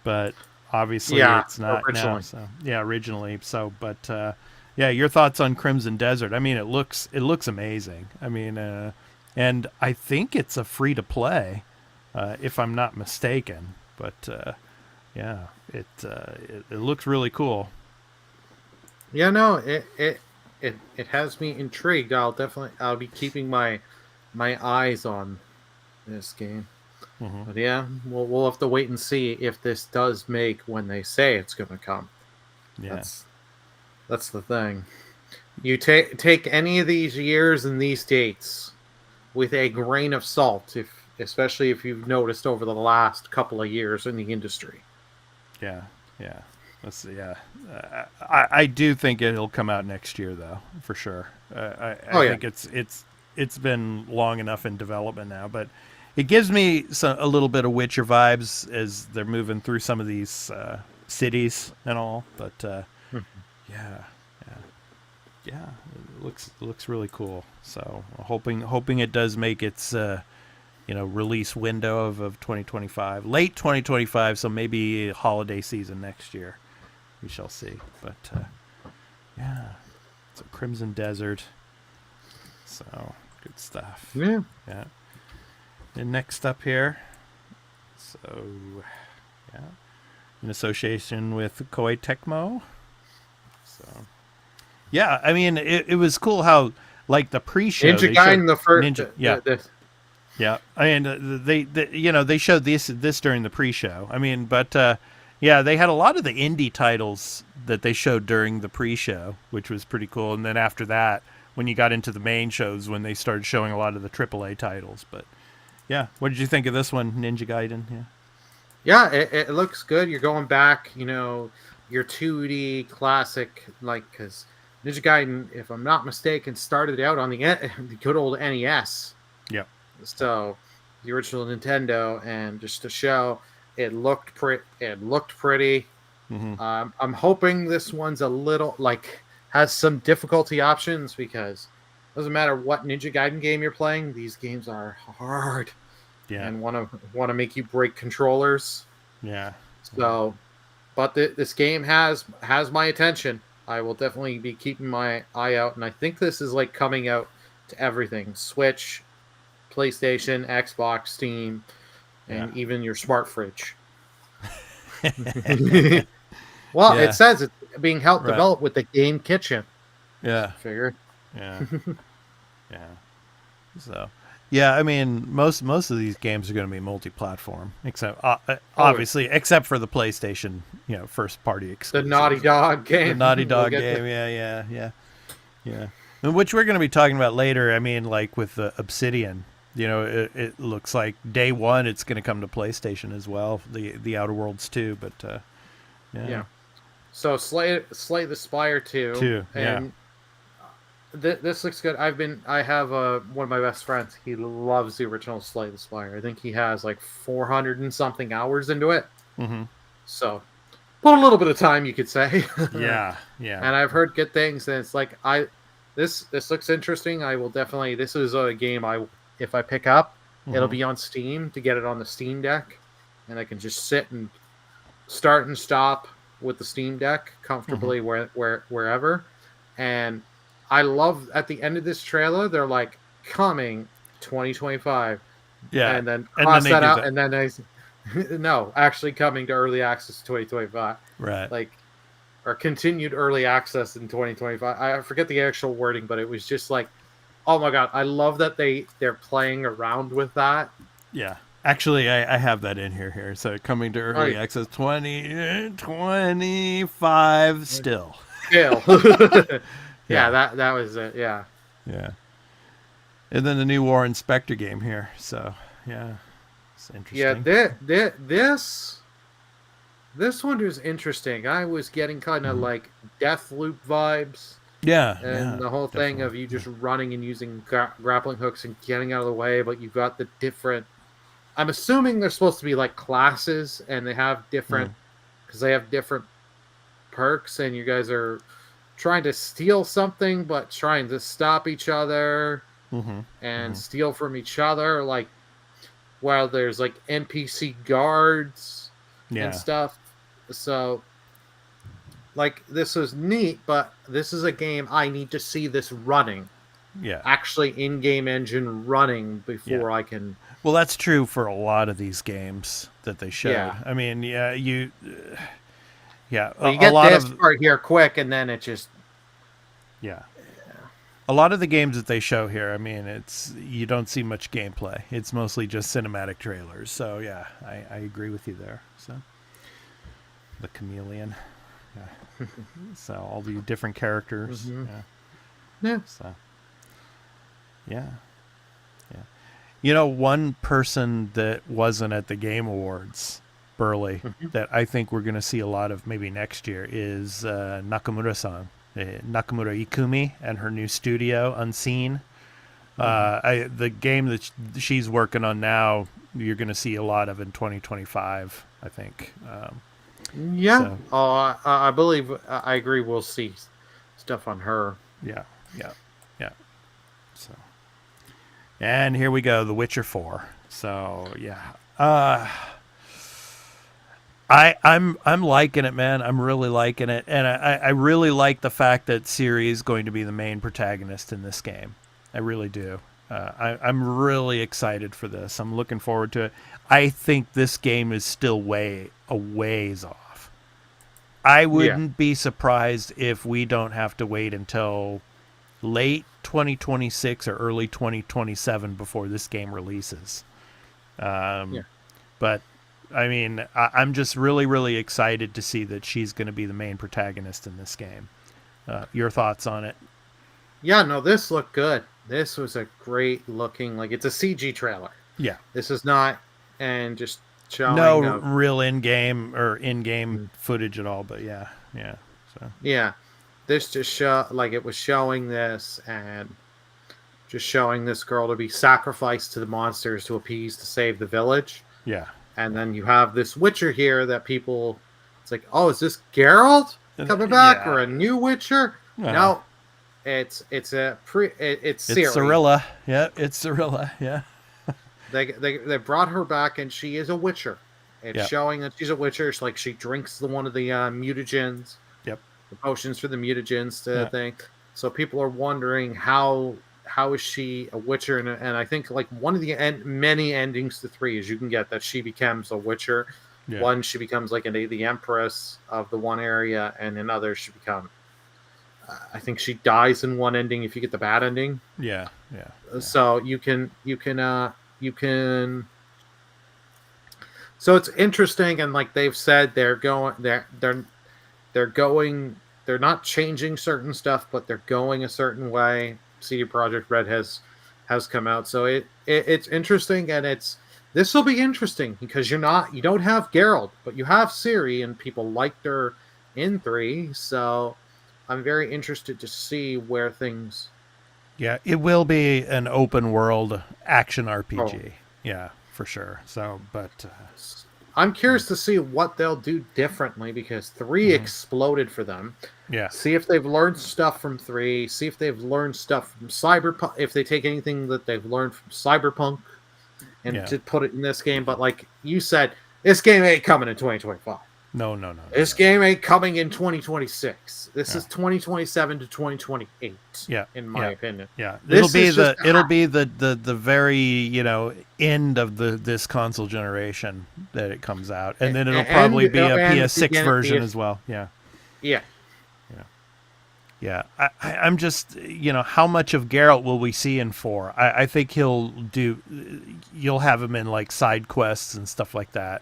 A: but obviously it's not
B: originally.
A: now. So yeah, originally. So, but yeah, your thoughts on Crimson Desert? I mean, it looks amazing. I mean, and I think it's a free to play, if I'm not mistaken. But yeah, it looks really cool.
B: Yeah, no, it has me intrigued. I'll be keeping my eyes on this game.
A: Mm-hmm.
B: But yeah, we'll have to wait and see if this does make when they say it's going to come.
A: Yeah,
B: that's the thing. You take any of these years and these dates with a grain of salt, especially if you've noticed over the last couple of years in the industry.
A: yeah, yeah. Let's see. Yeah, I do think it'll come out next year, though, for sure. I think it's been long enough in development now, but it gives me a little bit of Witcher vibes as they're moving through some of these cities and all. But yeah, it looks really cool. So hoping it does make its release window of 2025, late 2025. So maybe holiday season next year. We shall see. But yeah, so Crimson Desert. So good stuff.
B: Yeah.
A: Yeah. And next up here, so yeah, in association with Koei Tecmo. So yeah, I mean it was cool how like the pre-show
B: Ninja Gaiden the first
A: Ninja, yeah. Yeah, I mean they showed this during the pre-show. I mean, but yeah, they had a lot of the indie titles that they showed during the pre-show, which was pretty cool. And then after that, when you got into the main shows, when they started showing a lot of the AAA titles. But yeah, what did you think of this one, Ninja Gaiden?
B: Yeah, it looks good. You're going back, your 2D classic, because Ninja Gaiden, if I'm not mistaken, started out on the good old NES.
A: Yep.
B: So the original Nintendo, and just to show, it looked pretty.
A: Mm-hmm.
B: I'm hoping this one's a little has some difficulty options, because it doesn't matter what Ninja Gaiden game you're playing, these games are hard.
A: Yeah.
B: And want to make you break controllers.
A: Yeah.
B: So, but this game has my attention. I will definitely be keeping my eye out, and I think this is coming out to everything: Switch, PlayStation, Xbox, Steam, and even your smart fridge. Well, it says it's being helped developed with the Game Kitchen.
A: Yeah.
B: Figure.
A: Yeah. Yeah. So, yeah, I mean, most of these games are going to be multi-platform, except obviously, except for the PlayStation, first party exclusive.
B: The Naughty Dog game.
A: The Naughty Dog game. Yeah. And which we're going to be talking about later. I mean, like with the Obsidian. It looks like day one it's going to come to PlayStation as well. The Outer Worlds 2, but yeah.
B: So Slay the Spire 2. And this looks good. I have one of my best friends. He loves the original Slay the Spire. I think he has 400 and something hours into it.
A: Mm-hmm.
B: So put a little bit of time, you could say.
A: Yeah.
B: And I've heard good things, and it's this looks interesting. I will definitely. This is a game if I pick up, it'll be on Steam to get it on the Steam Deck, and I can just sit and start and stop with the Steam Deck comfortably wherever. And I love at the end of this trailer, they're coming 2025.
A: Yeah.
B: And then cross that out, and then no, actually coming to early access 2025.
A: Right.
B: Or continued early access in 2025. I forget the actual wording, but it was just oh my god, I love that they're playing around with that.
A: Yeah. Actually, I have that in here. So coming to early access 2025 still.
B: Yeah, that was it. Yeah.
A: Yeah. And then the new War Inspector game here. So, yeah. It's interesting.
B: Yeah, this one was interesting. I was getting kind of Deathloop vibes.
A: Yeah.
B: And the whole thing of you just running and using grappling hooks and getting out of the way, but you've got the different... I'm assuming they're supposed to be classes, and they have different... Because they have different perks, and you guys are trying to steal something, but trying to stop each other
A: Mm-hmm.
B: and
A: Mm-hmm.
B: steal from each other. Like, while there's like NPC guards and
A: Yeah.
B: stuff. So, like, this is neat, but this is a game I need to see this running.
A: Yeah.
B: Actually, in-game engine running
A: Yeah.
B: before I can.
A: Well, that's true for a lot of these games that they showed.
B: Yeah.
A: I mean, yeah, yeah,
B: Well, you
A: a
B: get
A: lot
B: this
A: of,
B: part here quick, and then it just.
A: yeah, a lot of the games that they show here. I mean, you don't see much gameplay. It's mostly just cinematic trailers. So yeah, I agree with you there. So the chameleon, yeah. So all the different characters,
B: Mm-hmm.
A: yeah.
B: Yeah.
A: So yeah. You know, one person that wasn't at the Game Awards, Burley,
B: Mm-hmm.
A: that I think we're going to see a lot of maybe next year is Nakamura-san, Nakamura Ikumi, and her new studio, Unseen. The game that she's working on now, you're going to see a lot of in 2025, I think.
B: Yeah.
A: So,
B: I believe I agree. We'll see stuff on her.
A: yeah. So, and here we go, The Witcher 4. So yeah. I'm liking it, man. I'm really liking it, and I really like the fact that Ciri is going to be the main protagonist in this game. I really do. I'm really excited for this. I'm looking forward to it. I think this game is still a ways off. I wouldn't be surprised if we don't have to wait until late 2026 or early 2027 before this game releases. But I mean, I'm just really, really excited to see that she's going to be the main protagonist in this game. Your thoughts on it?
B: Yeah, no, this looked good. This was a great looking, like, it's a CG trailer.
A: Yeah.
B: This is not, and just showing.
A: No real in-game footage at all, but yeah. So.
B: Yeah, this just it was showing this and just showing this girl to be sacrificed to the monsters to save the village.
A: Yeah.
B: And then you have this Witcher here that people, it's like, oh, is this Geralt coming back or a new Witcher? No, it's Ciri.
A: It's Cirilla. Yeah, it's Cirilla. Yeah.
B: They brought her back, and she is a Witcher. It's showing that she's a Witcher. It's like she drinks one of the mutagens.
A: Yep.
B: The potions for the mutagens thing. So people are wondering how is she a Witcher? And I think like one of the many endings to 3 is you can get that she becomes a Witcher. Yeah. One, she becomes like the Empress of the one area, and in others she becomes. I think she dies in one ending if you get the bad ending.
A: Yeah.
B: So you can. So it's interesting, and like they've said, they're not changing certain stuff, but they're going a certain way. CD Projekt Red has come out, so it's interesting, and this will be interesting because you don't have Geralt, but you have Ciri, and people liked her in 3, so I'm very interested to see where things.
A: Yeah, it will be an open world action RPG. Yeah, for sure. So, but
B: I'm curious to see what they'll do differently because 3 exploded for them.
A: Yeah.
B: See if they've learned stuff from 3. See if they've learned stuff from Cyberpunk. If they take anything that they've learned from Cyberpunk and to put it in this game. But like you said, this game ain't coming in 2025.
A: No.
B: This game ain't coming in 2026. This is 2027 to 2028. Yeah, in my opinion.
A: Yeah, it'll be the very end of this console generation that it comes out, and then it'll probably be a PS6 version as well. Yeah. I'm just how much of Geralt will we see in 4? I think you'll have him in like side quests and stuff like that.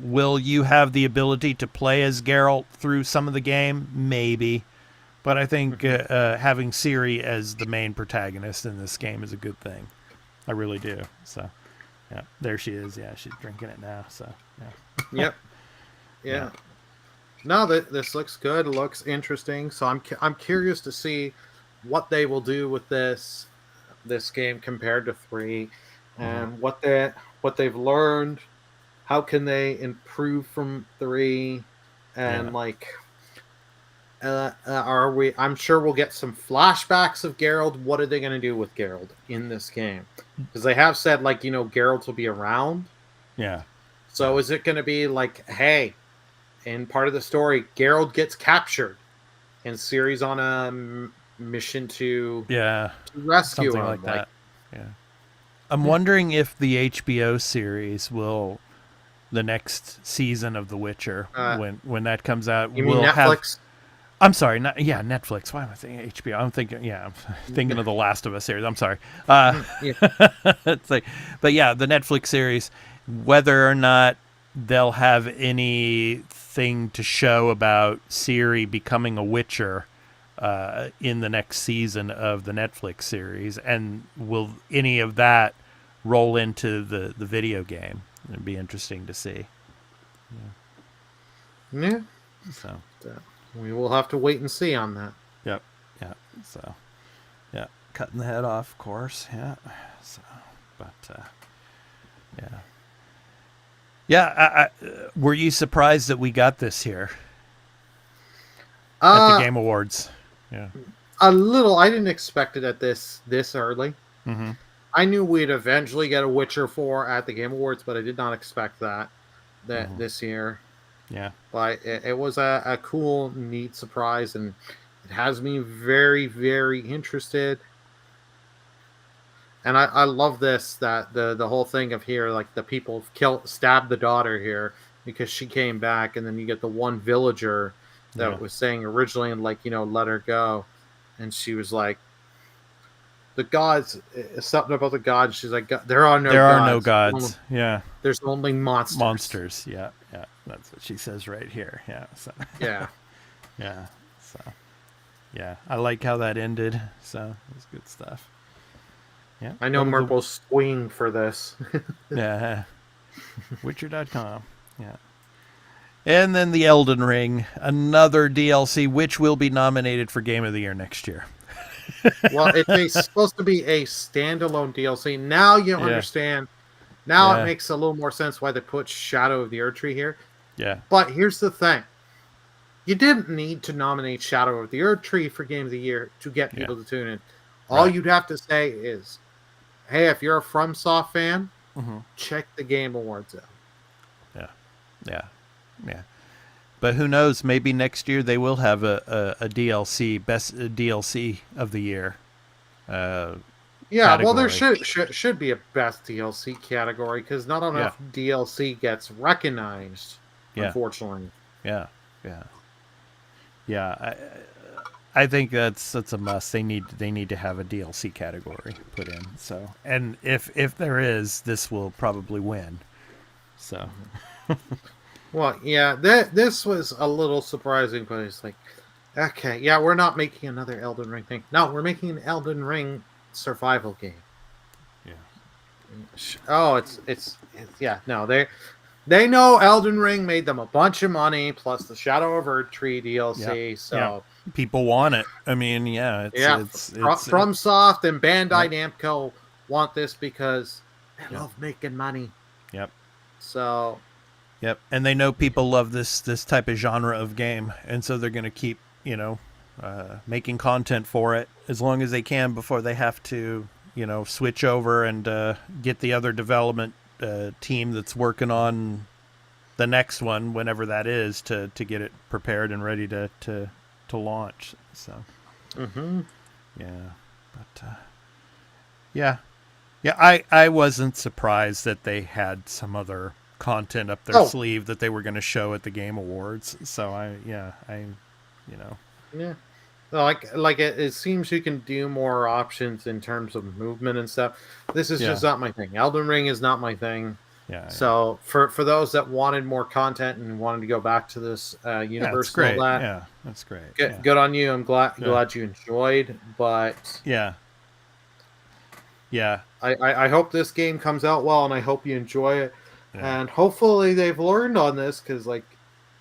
A: Will you have the ability to play as Geralt through some of the game? Maybe. But I think having Ciri as the main protagonist in this game is a good thing. I really do. So, yeah, there she is. Yeah, she's drinking it now. So, yeah.
B: Yep. Yeah. No, this looks good. It looks interesting. So I'm curious to see what they will do with this game compared to 3, and what they've learned. How can they improve from 3? And are we? I'm sure we'll get some flashbacks of Geralt. What are they going to do with Geralt in this game? Because they have said, like, Geralt will be around.
A: Yeah.
B: So is it going to be like, hey, in part of the story, Geralt gets captured, and Ciri's on a mission to rescue
A: something
B: him,
A: like that. Yeah. I'm wondering if the HBO series will, the next season of The Witcher, when that comes out,
B: you mean
A: will
B: Netflix?
A: I'm sorry, Netflix. Why am I thinking HBO? I'm thinking of the Last of Us series. I'm sorry. It's like, but yeah, the Netflix series, whether or not they'll have anything to show about Ciri becoming a Witcher in the next season of the Netflix series, and will any of that roll into the video game? It'd be interesting to see.
B: Yeah.
A: So
B: we will have to wait and see on that.
A: Yep. Yeah. So cutting the head off, of course. Yeah. So, but yeah. Were you surprised that we got this here at the Game Awards? Yeah.
B: A little. I didn't expect it at this early.
A: Mm-hmm.
B: I knew we'd eventually get a Witcher 4 at the Game Awards, but I did not expect that this year.
A: Yeah.
B: But it was a cool, neat surprise, and it has me very, very interested. And I love this, that the whole thing of here, like the people stabbed the daughter here because she came back, and then you get the one villager that was saying originally, and like, let her go. And she was like, the gods, something about the gods. She's like, there are no gods.
A: Yeah.
B: There's only monsters.
A: Monsters. Yeah. Yeah. That's what she says right here. Yeah. So.
B: Yeah.
A: Yeah. So, yeah. I like how that ended. So it was good stuff. Yeah.
B: I know Merple's swing for this.
A: Yeah. Witcher.com. Yeah. And then the Elden Ring, another DLC, which will be nominated for Game of the Year next year.
B: Well, it's supposed to be a standalone DLC. Now you understand. Now it makes a little more sense why they put Shadow of the Erdtree here.
A: Yeah.
B: But here's the thing. You didn't need to nominate Shadow of the Erdtree for Game of the Year to get people to tune in. All you'd have to say is, hey, if you're a FromSoft fan, check the Game Awards out.
A: Yeah. Yeah. Yeah. But who knows? Maybe next year they will have a DLC, best DLC of the year.
B: Well, there should be a best DLC category, because not enough DLC gets recognized, unfortunately.
A: Yeah, yeah, yeah. I think that's a must. They need to have a DLC category put in. So, and if there is, this will probably win. So.
B: Well, yeah, this was a little surprising, but it's like, okay, yeah, we're not making another Elden Ring thing. No, we're making an Elden Ring survival game.
A: Yeah.
B: Oh, it's no, they know Elden Ring made them a bunch of money, plus the Shadow of Erdtree DLC, so
A: people want it. I mean, it's
B: FromSoft and Bandai Namco want this because they love making money.
A: Yep.
B: So.
A: Yep, and they know people love this type of genre of game, and so they're going to keep, making content for it as long as they can before they have to, switch over and get the other development team that's working on the next one, whenever that is, to get it prepared and ready to launch. So, I wasn't surprised that they had some other content up their sleeve that they were going to show at the Game Awards. So
B: like it seems you can do more options in terms of movement and stuff. This is just not my thing. Elden Ring is not my thing. So for those that wanted more content and wanted to go back to this universe,
A: that's great.
B: And all that,
A: yeah, that's great.
B: Good on you. I'm glad you enjoyed, but I hope this game comes out well, and I hope you enjoy it. And hopefully they've learned on this, because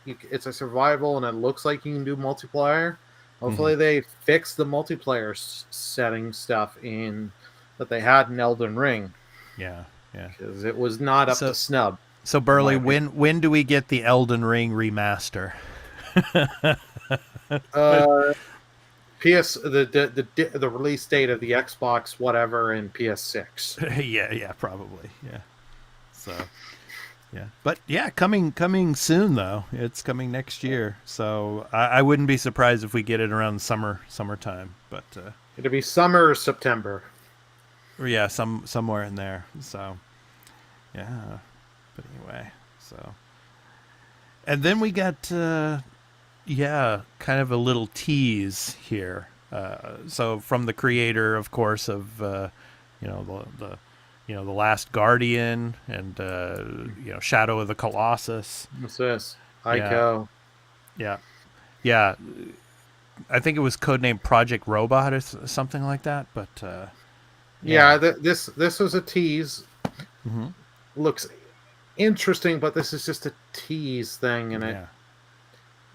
B: it's a survival and it looks like you can do multiplayer. Hopefully they fix the multiplayer setting stuff in that they had in Elden Ring.
A: Yeah,
B: because it was not up to snub.
A: So Burley, when do we get the Elden Ring remaster? But
B: The release date of the Xbox whatever and PS6.
A: yeah, probably. Yeah. So yeah, but yeah, coming soon though. It's coming next year, so I wouldn't be surprised if we get it around summertime. But
B: It'll be summer or September.
A: yeah, somewhere in there. So yeah, but anyway, so and then we got yeah, kind of a little tease here. So from the creator, of course, of you know the Last Guardian and Shadow of the Colossus.
B: What's this?
A: Yeah.
B: Ico.
A: Yeah, yeah. I think it was codenamed Project Robot or something like that. But
B: Yeah, this was a tease.
A: Mm-hmm.
B: Looks interesting, but this is just a tease thing, and
A: Yeah.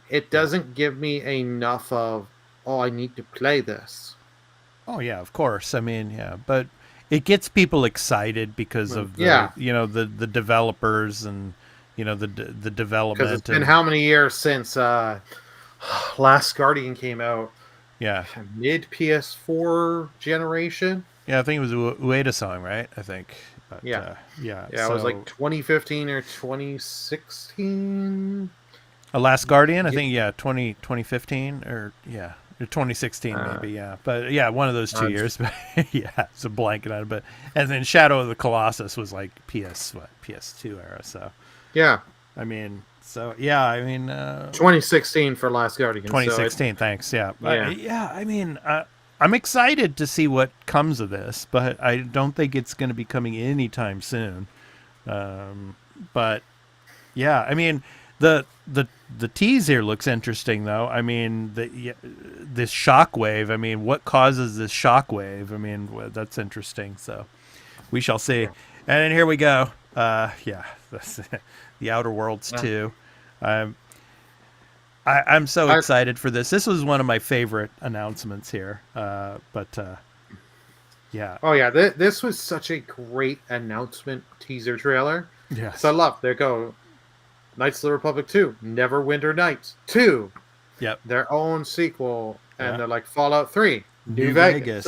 B: it doesn't give me enough of, oh, I need to play this.
A: Oh yeah, of course. I mean, yeah, but it gets people excited because of the
B: Yeah.
A: the developers and the development.
B: Because it's been how many years since Last Guardian came out?
A: Yeah.
B: Mid PS4 generation.
A: Yeah, I think it was Ueda song, right? I think. But,
B: Yeah.
A: Yeah.
B: Yeah, it was like 2015 or 2016.
A: A Last Guardian, I think. Yeah, 2015 or yeah. 2016 maybe, yeah, but yeah, one of those 2 years. Yeah, it's a blanket on it. But and then Shadow of the Colossus was like PS2 era. So
B: yeah,
A: I mean, so yeah, I mean,
B: 2016 for Last Guardian.
A: 2016, thanks. Yeah,
B: yeah.
A: Yeah. I mean, I'm excited to see what comes of this, but I don't think it's going to be coming anytime soon. But yeah, I mean, the tease here looks interesting, though. I mean, this shockwave. I mean, what causes this shockwave? I mean, that's interesting. So we shall see. And then here we go. Yeah, the Outer Worlds 2. I'm so excited for this. This was one of my favorite announcements here. Yeah.
B: Oh yeah, this was such a great announcement teaser trailer.
A: Yeah.
B: So I love. There go. Knights of the Republic 2, Neverwinter Nights 2.
A: Yep.
B: Their own sequel, and they're like Fallout 3,
A: New Vegas.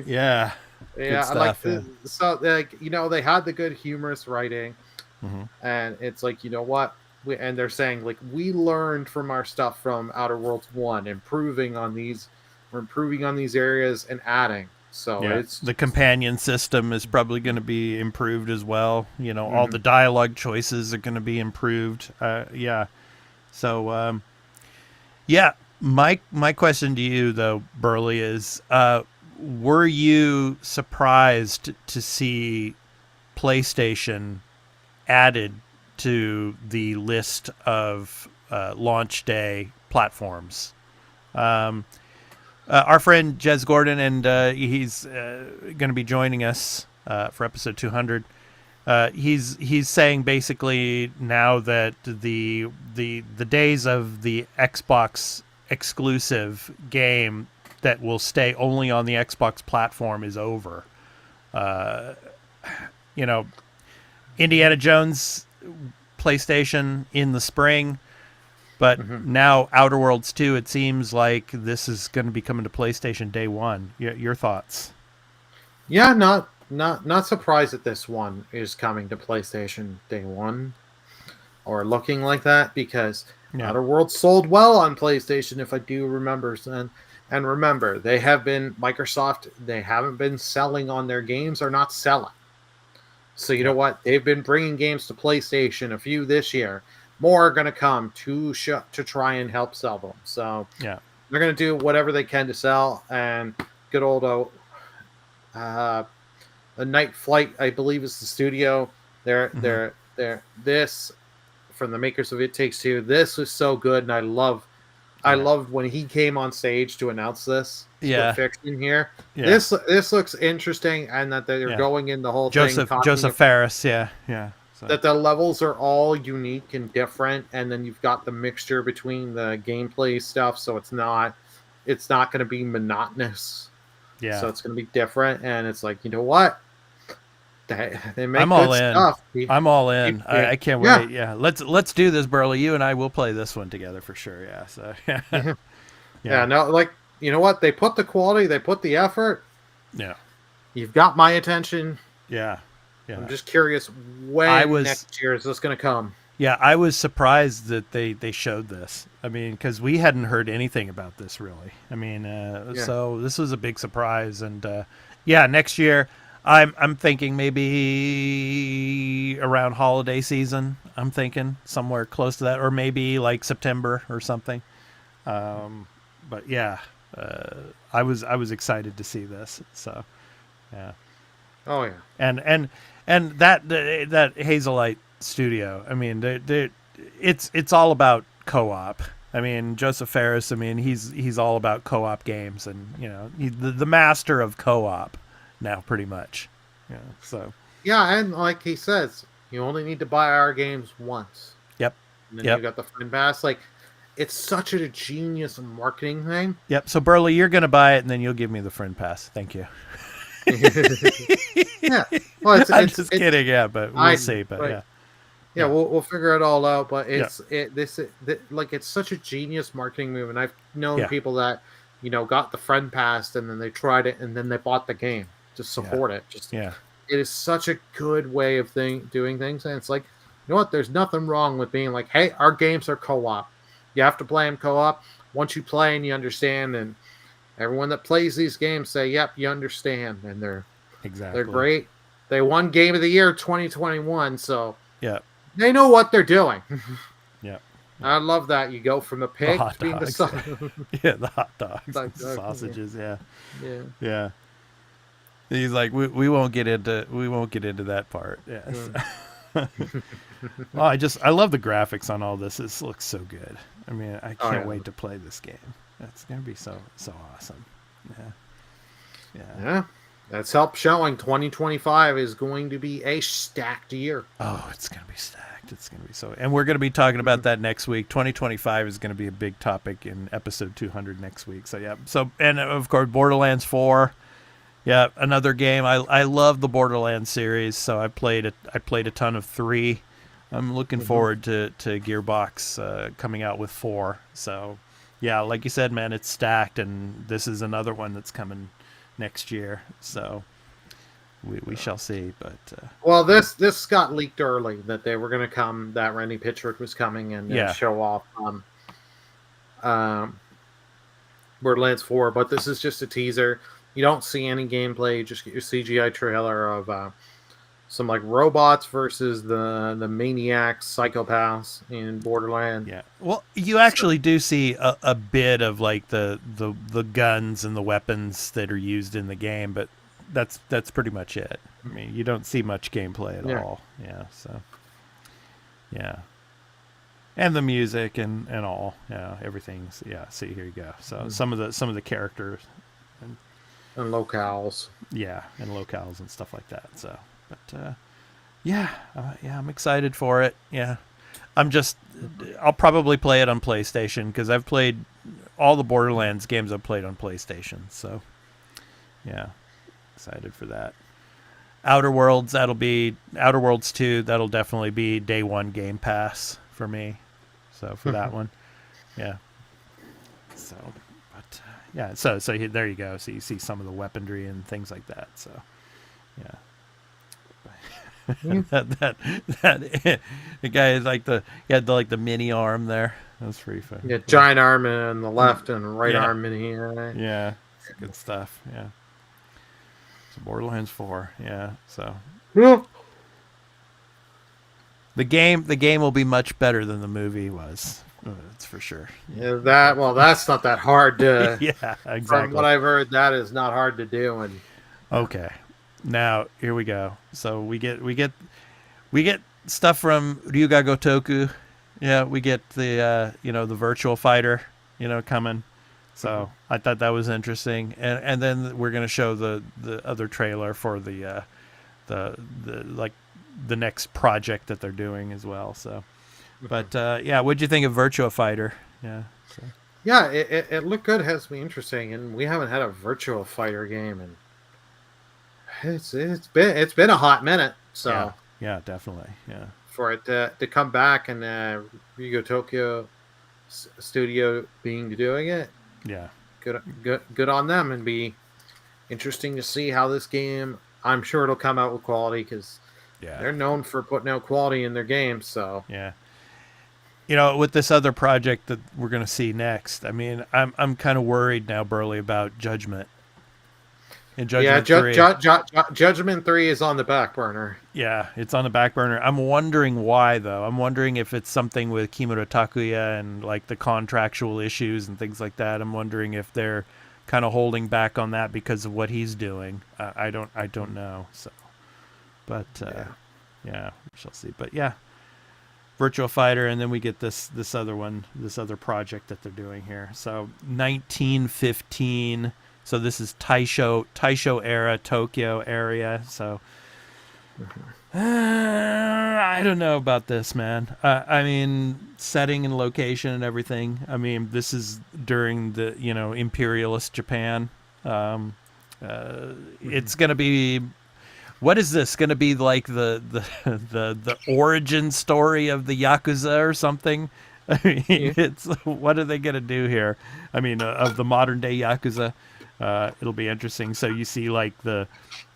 A: Yeah.
B: Yeah,
A: stuff,
B: I like so like they had the good humorous writing,
A: mm-hmm.
B: and it's like what, and they're saying like we learned from our stuff from Outer Worlds 1, we're improving on these areas and adding. So it's
A: the companion system is probably going to be improved as well.
B: Mm-hmm.
A: All the dialogue choices are going to be improved. Yeah. So, yeah, my question to you though, Burley, is, were you surprised to see PlayStation added to the list of launch day platforms? Our friend Jez Gordon, and he's going to be joining us for episode 200. He's saying basically now that the days of the Xbox exclusive game that will stay only on the Xbox platform is over. Indiana Jones, PlayStation in the spring. But now Outer Worlds 2, it seems like this is going to be coming to PlayStation day one. Your thoughts?
B: Yeah, not surprised that this one is coming to PlayStation day one, or looking like that, because Outer Worlds sold well on PlayStation, if I do remember. And remember, Microsoft, they haven't been selling on their games, are not selling. So you know what? They've been bringing games to PlayStation, a few this year. More are going to come to try and help sell them. So they're going to do whatever they can to sell. And good old a Night Flight, I believe, is the studio. They're this from the makers of It Takes Two. This was so good, and I loved when he came on stage to announce this.
A: Yeah,
B: fiction here. Yeah. This looks interesting, and that they're going in the whole
A: thing. Joseph Ferris, yeah. So.
B: That the levels are all unique and different, and then you've got the mixture between the gameplay stuff, so it's not going to be monotonous. Yeah. So it's going to be different, and it's like, you know what? They make good stuff.
A: I'm all in. I can't wait. Yeah. Let's do this, Burley. You and I will play this one together for sure. Yeah. So
B: Yeah, no, like, you know what? They put the quality, they put the effort.
A: Yeah.
B: You've got my attention.
A: Yeah. Yeah.
B: I'm just curious,
A: I
B: when
A: was
B: next year is this going to come?
A: Yeah, I was surprised that they showed this. I mean, because we hadn't heard anything about this really. I mean, so this was a big surprise, and yeah, next year I'm thinking maybe around holiday season. I'm thinking somewhere close to that, or maybe like September or something. But yeah, I was excited to see this. So yeah.
B: Oh yeah.
A: And that Hazelite studio. I mean, it's all about co-op. I mean, Joseph Ferris. I mean, he's all about co-op games, and you know, the master of co-op now, pretty much. Yeah. So.
B: Yeah, and like he says, you only need to buy our games once.
A: Yep.
B: And then you got the friend pass. Like, it's such a genius marketing thing.
A: Yep. So Burley, you're gonna buy it, and then you'll give me the friend pass. Thank you.
B: Yeah. Well,
A: I'm just kidding. Yeah, but we'll see. But yeah.
B: Yeah, we'll figure it all out. But it's like, it's such a genius marketing move, and I've known people that, you know, got the friend pass and then they tried it and then they bought the game to support it. Just it is such a good way of doing things, and it's like, you know what? There's nothing wrong with being like, hey, our games are co-op. You have to play them co-op. Once you play and you understand, and everyone that plays these games say, yep, you understand, and they're great. They won Game of the Year 2021, so they know what they're doing.
A: Yeah.
B: I love that. You go from the pig to being the son.
A: Yeah, the hot dogs, the sausages. Yeah. He's like, we won't get into that part. Yes. Well, I love the graphics on all this. This looks so good. I mean, I can't wait to play this game. It's gonna be so awesome.
B: Yeah. That's help showing 2025 is going to be a stacked year.
A: Oh, it's going to be stacked. It's going to be so... And we're going to be talking about that next week. 2025 is going to be a big topic in episode 200 next week. So, yeah. So, and of course, Borderlands 4. Yeah, another game. I love the Borderlands series, so I played a ton of 3. I'm looking forward to Gearbox coming out with 4. So, yeah, like you said, man, it's stacked, and this is another one that's coming next year, so we shall see. But
B: well, this got leaked early that they were going to come, that Randy Pitchford was coming and show off Borderlands 4, but this is just a teaser. You don't see any gameplay, just get your CGI trailer of some like robots versus the maniacs, psychopaths in Borderlands.
A: Yeah. Well, you actually do see a bit of like the guns and the weapons that are used in the game, but that's pretty much it. I mean, you don't see much gameplay at all. Yeah. So. Yeah. And the music and all. Yeah. Everything's. Yeah. See, here you go. So some of the characters. And
B: locales.
A: Yeah, and locales and stuff like that. So. But yeah, I'm excited for it. Yeah, I'll probably play it on PlayStation because I've played all the Borderlands games I've played on PlayStation. So yeah, excited for that. Outer Worlds 2. That'll definitely be day one Game Pass for me. So for that one, yeah. So, but yeah, so there you go. So you see some of the weaponry and things like that. So yeah. that the guy is like he had the mini arm there. That was pretty fun.
B: Yeah, giant arm in the left and right arm in here.
A: Yeah, good stuff. Yeah. So Borderlands 4. Yeah. So the game will be much better than the movie was. That's for sure.
B: Yeah, that's not that hard to.
A: Yeah, exactly.
B: From what I've heard, that is not hard to do. And
A: okay. Now here we go. So we get stuff from Ryuga Gotoku. Yeah, we get the the virtual fighter, coming. So I thought that was interesting. And then we're gonna show the other trailer for the next project that they're doing as well. So but what'd you think of Virtua Fighter? Yeah. So.
B: Yeah, it looked good, has me interesting, and we haven't had a Virtua Fighter game and it's been a hot minute, so
A: yeah, definitely, yeah.
B: For it to come back and Ryuga Tokyo Studio being doing it,
A: Yeah.
B: Good on them, and be interesting to see how this game. I'm sure it'll come out with quality because
A: Yeah.
B: they're known for putting out quality in their games. So
A: Yeah. With this other project that we're going to see next, I mean, I'm kind of worried now, Burley, about Judgment. In
B: yeah,
A: Judgment 3.
B: Judgment 3 is on the back burner.
A: Yeah, it's on the back burner. I'm wondering why, though. I'm wondering if it's something with Kimura Takuya and like the contractual issues and things like that. I'm wondering if they're kind of holding back on that because of what he's doing. I don't know. So, but yeah, we shall see. But yeah, Virtual Fighter, and then we get this other project that they're doing here. So 1915. So this is Taisho era Tokyo area. So I don't know about this, man. I mean, setting and location and everything. I mean, this is during the imperialist Japan. It's gonna be. What is this going to be like the origin story of the Yakuza or something? I mean, it's what are they going to do here? I mean, of the modern day Yakuza, it'll be interesting. So you see like the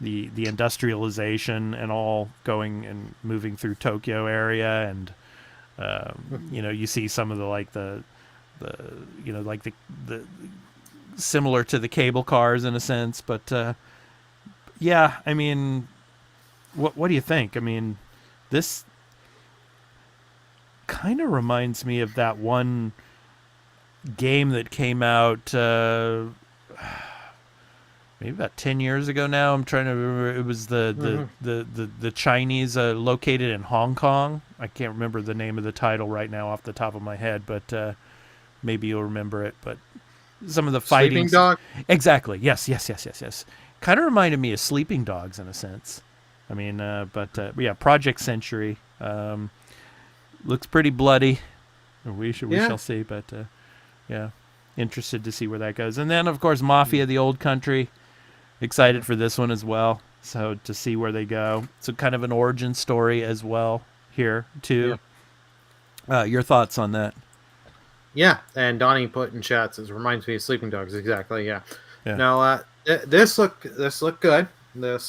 A: industrialization and all going and moving through Tokyo area, and you see some of the similar to the cable cars in a sense, but. Yeah, I mean, what do you think? I mean, this kind of reminds me of that one game that came out maybe about 10 years ago now. I'm trying to remember. It was the Chinese located in Hong Kong. I can't remember the name of the title right now off the top of my head, but maybe you'll remember it. But some of the fighting.
B: Sleeping Dog?
A: Exactly. Yes. Kind of reminded me of Sleeping Dogs in a sense. I mean, yeah, Project Century looks pretty bloody. We shall see, but yeah, interested to see where that goes. And then, of course, Mafia: The Old Country. Excited for this one as well. So to see where they go. So kind of an origin story as well here too. Yeah. Your thoughts on that?
B: Yeah, and Donnie put in chats. It reminds me of Sleeping Dogs. Exactly. Yeah.
A: Yeah.
B: Now, this look good. You're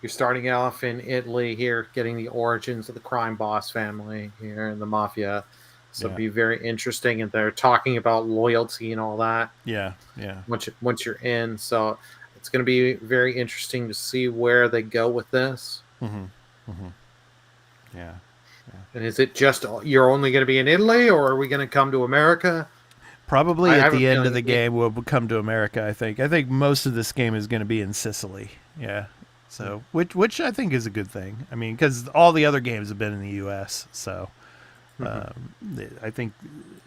B: starting off in Italy here, getting the origins of the crime boss family here in the mafia. So it'll be very interesting, and they're talking about loyalty and all that.
A: Yeah.
B: Once you're in, so it's going to be very interesting to see where they go with this.
A: Yeah.
B: And is it just you're only going to be in Italy, or are we going to come to America?
A: Probably at the end of the game we'll come to America, I think. I think most of this game is going to be in Sicily. Yeah. So, which I think is a good thing. I mean, because all the other games have been in the U.S., so I think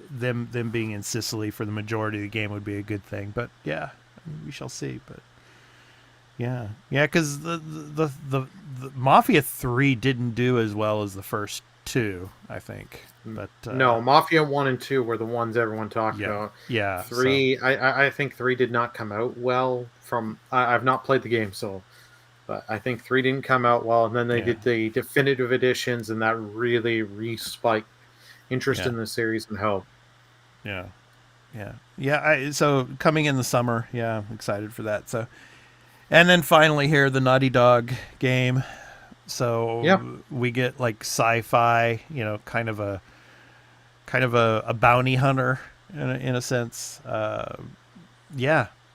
A: them being in Sicily for the majority of the game would be a good thing. But yeah, we shall see. But yeah, because the Mafia 3 didn't do as well as the first two, I think. But
B: no, Mafia 1 and 2 were the ones everyone talked about.
A: Yeah.
B: 3, so. I think 3 did not come out well. I've not played the game, but I think 3 didn't come out well, and then they did the definitive editions, and that really re-spiked interest in the series and hope.
A: Yeah. So coming in the summer, I'm excited for that. So, and then finally here, the Naughty Dog game. So we get like sci-fi, kind of a bounty hunter in a sense.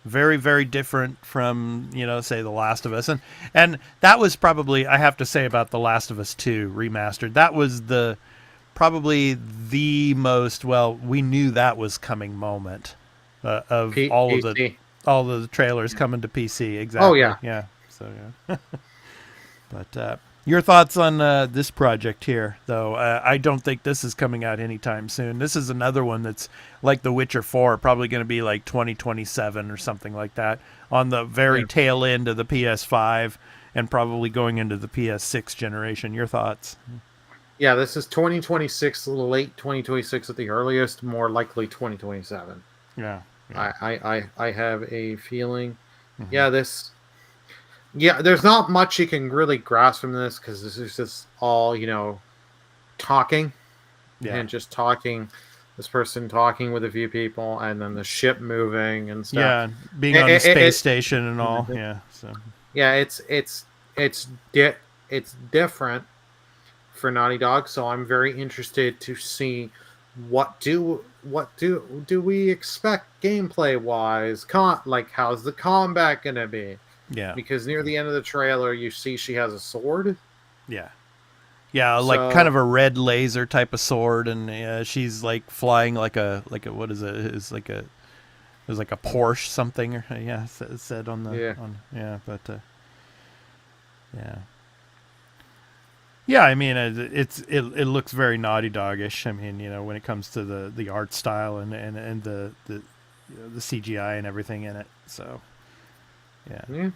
A: Very, very different from, say The Last of Us. And that was probably, I have to say about The Last of Us 2 remastered, that was probably the most, we knew that was coming moment of all of the trailers coming to PC. Exactly.
B: Oh, yeah.
A: Yeah. So, yeah. But your thoughts on this project here, though? I don't think this is coming out anytime soon. This is another one that's like The Witcher 4, probably going to be like 2027 or something like that, on the very tail end of the PS5 and probably going into the PS6 generation. Your thoughts?
B: Yeah, this is 2026, late 2026 at the earliest, more likely 2027.
A: Yeah.
B: I have a feeling. Mm-hmm. There's not much you can really grasp from this because this is just all, talking and just talking. this person talking with a few people, and then the ship moving and stuff.
A: Yeah, being on the space station and all. Yeah, so
B: yeah, it's different for Naughty Dog, so I'm very interested to see what do we expect gameplay wise. Like, how's the combat gonna be?
A: Yeah,
B: because near the end of the trailer, you see she has a sword.
A: Yeah. Yeah, like kind of a red laser type of sword, and she's like flying like a what is it? It's like a Porsche something, or it said on the yeah. I mean, it looks very Naughty Dog-ish. I mean, when it comes to the art style and the the CGI and everything in it. So yeah.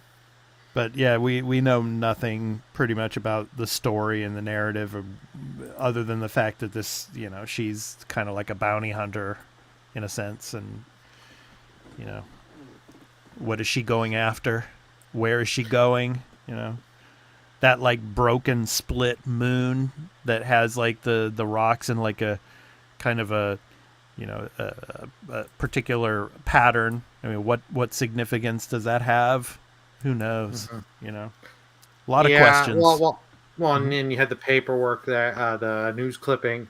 A: But yeah, we know nothing pretty much about the story and the narrative, other than the fact that this, she's kind of like a bounty hunter in a sense. And, what is she going after? Where is she going? That like broken split moon that has like the rocks and like a kind of a particular pattern. I mean, what significance does that have? Who knows? A lot of questions.
B: And then you had the paperwork that the news clipping,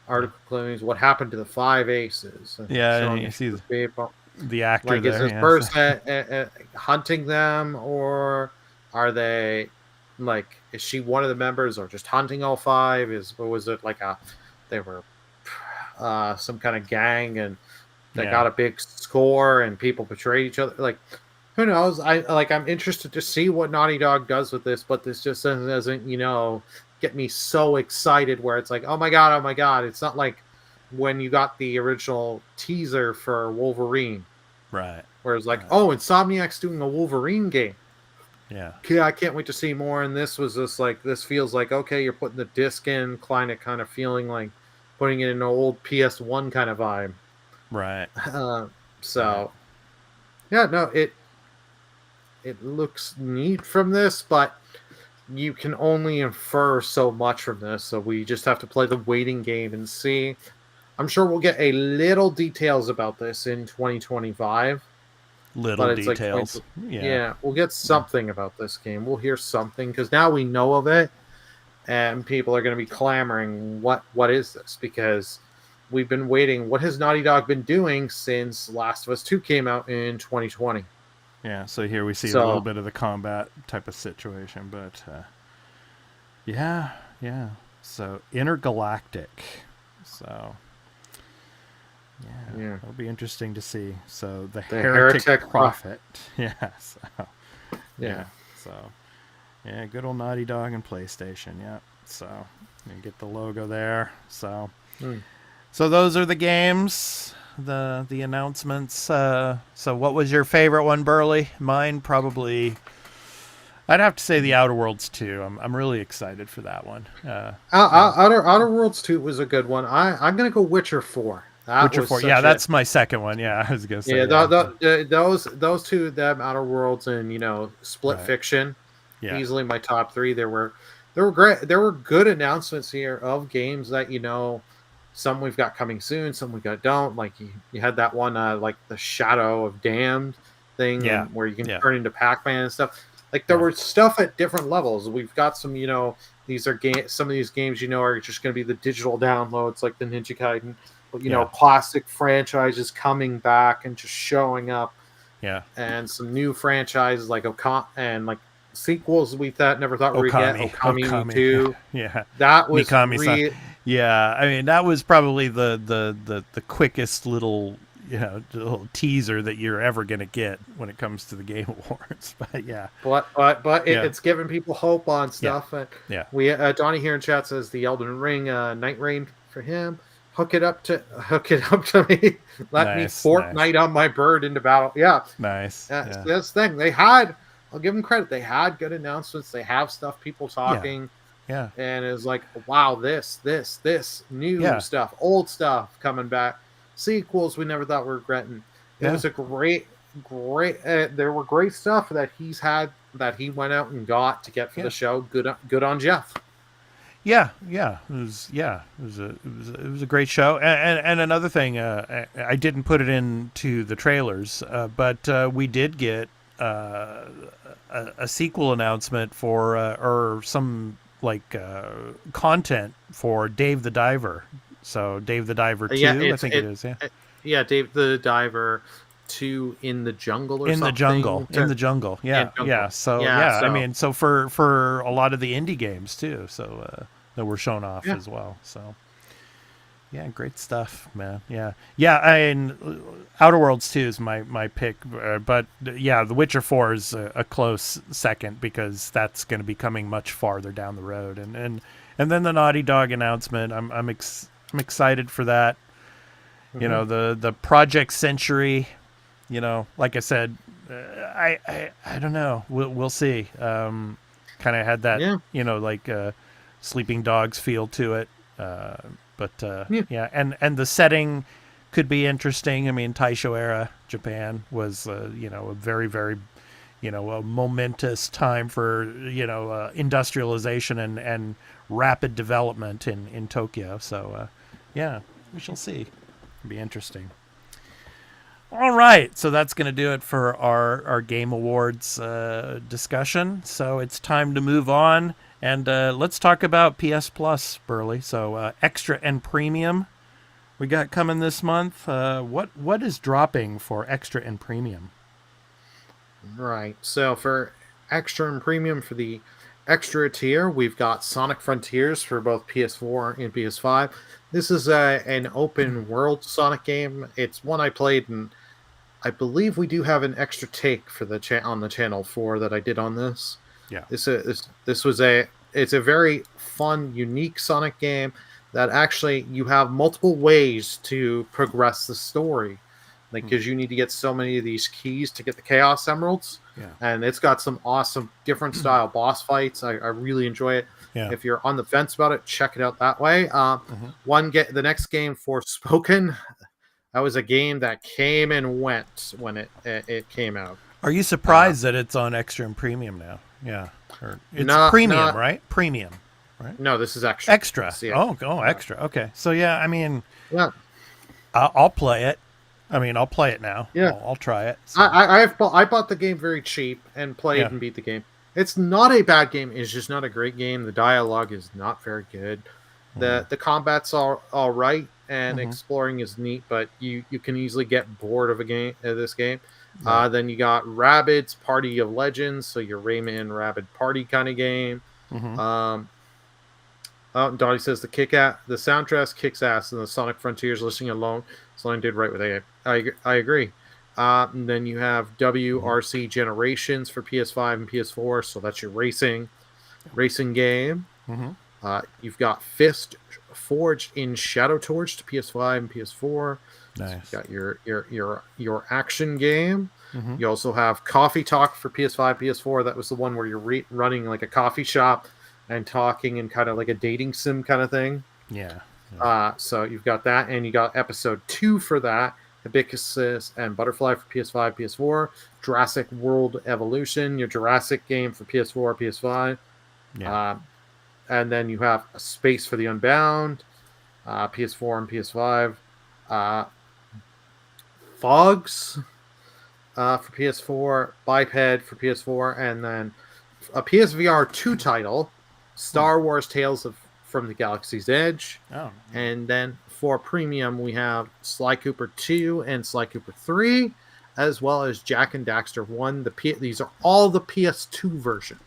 B: article clippings. What happened to the 5 aces?
A: And you see the actor
B: like,
A: there.
B: Is this person hunting them, or are they like? Is she one of the members, or just hunting all 5? Was it like they were some kind of gang and they got a big score and people betrayed each other? Like, who knows? I'm interested to see what Naughty Dog does with this, but this just doesn't, get me so excited where it's like, oh my god. It's not like when you got the original teaser for Wolverine.
A: Right.
B: Where it's like, oh, Insomniac's doing a Wolverine game.
A: Yeah.
B: Yeah, I can't wait to see more. And this was just like, this feels like, okay, you're putting the disc in, kind of feeling like putting it in an old PS1 kind of vibe.
A: Right.
B: It looks neat from this, but you can only infer so much from this. So we just have to play the waiting game and see. I'm sure we'll get a little details about this in 2025.
A: Little details.
B: We'll get something about this game. We'll hear something, because now we know of it, and people are going to be clamoring, what is this? Because we've been waiting. What has Naughty Dog been doing since Last of Us 2 came out in 2020?
A: Yeah, so here we see a little bit of the combat type of situation, but yeah. So Intergalactic. So yeah, it'll be interesting to see. So the Heretic Prophet. Yeah. So yeah, good old Naughty Dog and PlayStation. Yeah. So you get the logo there. So so those are the games. The announcements. So what was your favorite one, Burly? Mine probably, I'd have to say the Outer Worlds 2. I'm really excited for that one.
B: Outer Worlds 2 was a good one. I'm gonna go Witcher 4.
A: Witcher 4. Yeah, that's my second one. Yeah, I was gonna say.
B: Those two of them, Outer Worlds and Split Fiction, easily my top 3. They were great. There were good announcements here of games that some we've got coming soon, some we got don't. Like you had that one, like the Shadow of Damned thing, where you can turn into Pac-Man and stuff. Like there were stuff at different levels. We've got some, these are some of these games, are just going to be the digital downloads, like the Ninja Gaiden. But classic franchises coming back and just showing up. Yeah, and some new franchises like and like sequels we never thought we would get. Okami 2. Yeah, that was
A: yeah, I mean that was probably the quickest little little teaser that you're ever gonna get when it comes to the Game Awards. But yeah,
B: it's giving people hope on stuff. We Donnie here in chat says the Elden Ring Night Rain for him. Hook it up to me. Let me Fortnite on my bird into battle. Yeah,
A: nice.
B: This thing they had. I'll give them credit. They had good announcements. They have stuff, people talking.
A: Yeah.
B: And it's like, wow, this new stuff, old stuff coming back, sequels we never thought we were getting. It was a great. There were great stuff that he's had that he went out and got to get for the show. Good on Jeff.
A: It was a great show. And another thing, I didn't put it into the trailers, but we did get a sequel announcement for or some like content for Dave the Diver. So Dave the Diver 2, I think it is.
B: Yeah, Dave the Diver 2 in the jungle or
A: in
B: something.
A: In the jungle. Yeah.
B: Jungle.
A: Yeah. So
B: Yeah,
A: I mean, so for a lot of the indie games too. So that were shown off as well. So yeah, great stuff, man. Yeah. And Outer Worlds 2 is my pick, but yeah, The Witcher 4 is a close second because that's going to be coming much farther down the road. And then the Naughty Dog announcement, I'm excited for that. You know, the Project Century, you know, like I said, I don't know. We'll see. Kind of had that, you know, like Sleeping Dogs feel to it. But and the setting could be interesting. I mean, Taisho era Japan was, you know, a very, very, you know, a momentous time for, you know, industrialization and rapid development in Tokyo. So, yeah, we shall see. It'll be interesting. All right, so that's going to do it for our Game Awards discussion. So it's time to move on, and let's talk about PS Plus, Burley. So Extra and Premium we got coming this month. What is dropping for Extra and Premium?
B: Right, so for Extra and Premium, for the Extra tier, we've got Sonic Frontiers for both PS4 and PS5. This is an open world Sonic game. It's one I played, and I believe we do have an extra take for the on the channel 4 that I did on this.
A: Yeah.
B: It's a very fun, unique Sonic game that actually you have multiple ways to progress the story. Like, because you need to get so many of these keys to get the Chaos Emeralds.
A: Yeah.
B: And it's got some awesome different style boss fights. I really enjoy it.
A: Yeah.
B: If you're on the fence about it, check it out that way. The next game, Forspoken, that was a game that came and went when it came out.
A: Are you surprised that it's on Extra and Premium now? Yeah. It's premium, right? Premium, right?
B: No, this is extra.
A: Extra. Extra. Okay. So yeah, I mean,
B: yeah,
A: I'll play it. I mean, I'll play it now.
B: Yeah,
A: I'll try it. So.
B: I bought the game very cheap and played and beat the game. It's not a bad game. It's just not a great game. The dialogue is not very good. The combat's all right, and exploring is neat, but you can easily get bored of this game. Yeah. Then you got Rabbids Party of Legends, so your Rayman Rabid Party kind of game. Dottie says the soundtrack kicks ass, and the Sonic Frontiers listening alone. Someone did right with it. I agree. And then you have WRC Generations for PS5 and PS4, so that's your racing game. You've got Fist Forged in Shadow Torch to PS5 and PS4.
A: Nice.
B: So you got your action game. You also have Coffee Talk for PS5, PS4. That was the one where you're running like a coffee shop and talking and kind of like a dating sim kind of thing.
A: Yeah.
B: So you've got that, and you got episode 2 for that. Hibiscus and Butterfly for PS5, PS4. Jurassic World Evolution, your Jurassic game for PS4, PS5.
A: Yeah.
B: And then you have a Space for the Unbound, PS4 and PS5. Fogs for PS4, Biped for PS4, and then a PSVR 2 title, Star Wars Tales from the Galaxy's Edge.
A: Oh.
B: And then for Premium, we have Sly Cooper 2 and Sly Cooper 3, as well as Jack and Daxter 1. These are all the PS2 version.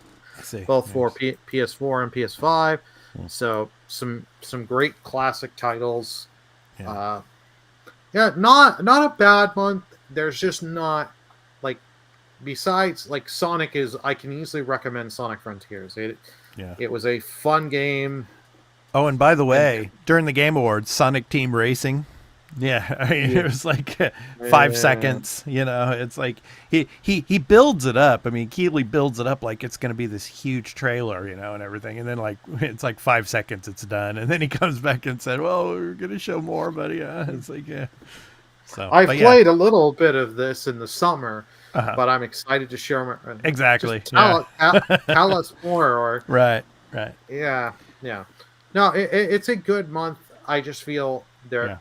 B: Both for PS4 and PS5. So some great classic titles.
A: Yeah.
B: Not a bad month. There's just not, like, besides, like, Sonic is, I can easily recommend Sonic Frontiers. It was a fun game.
A: Oh, and by the way, during the Game Awards, Sonic Team Racing. Yeah, I mean, it was like 5 seconds. You know, it's like he builds it up. I mean, Keighley builds it up like it's going to be this huge trailer, you know, and everything. And then like it's like 5 seconds, it's done. And then he comes back and said, "Well, we're going to show more, buddy." It's like So
B: I've played a little bit of this in the summer, but I'm excited to share
A: exactly.
B: Tell us more. Or
A: right.
B: Yeah. No, it's a good month. I just feel
A: Yeah.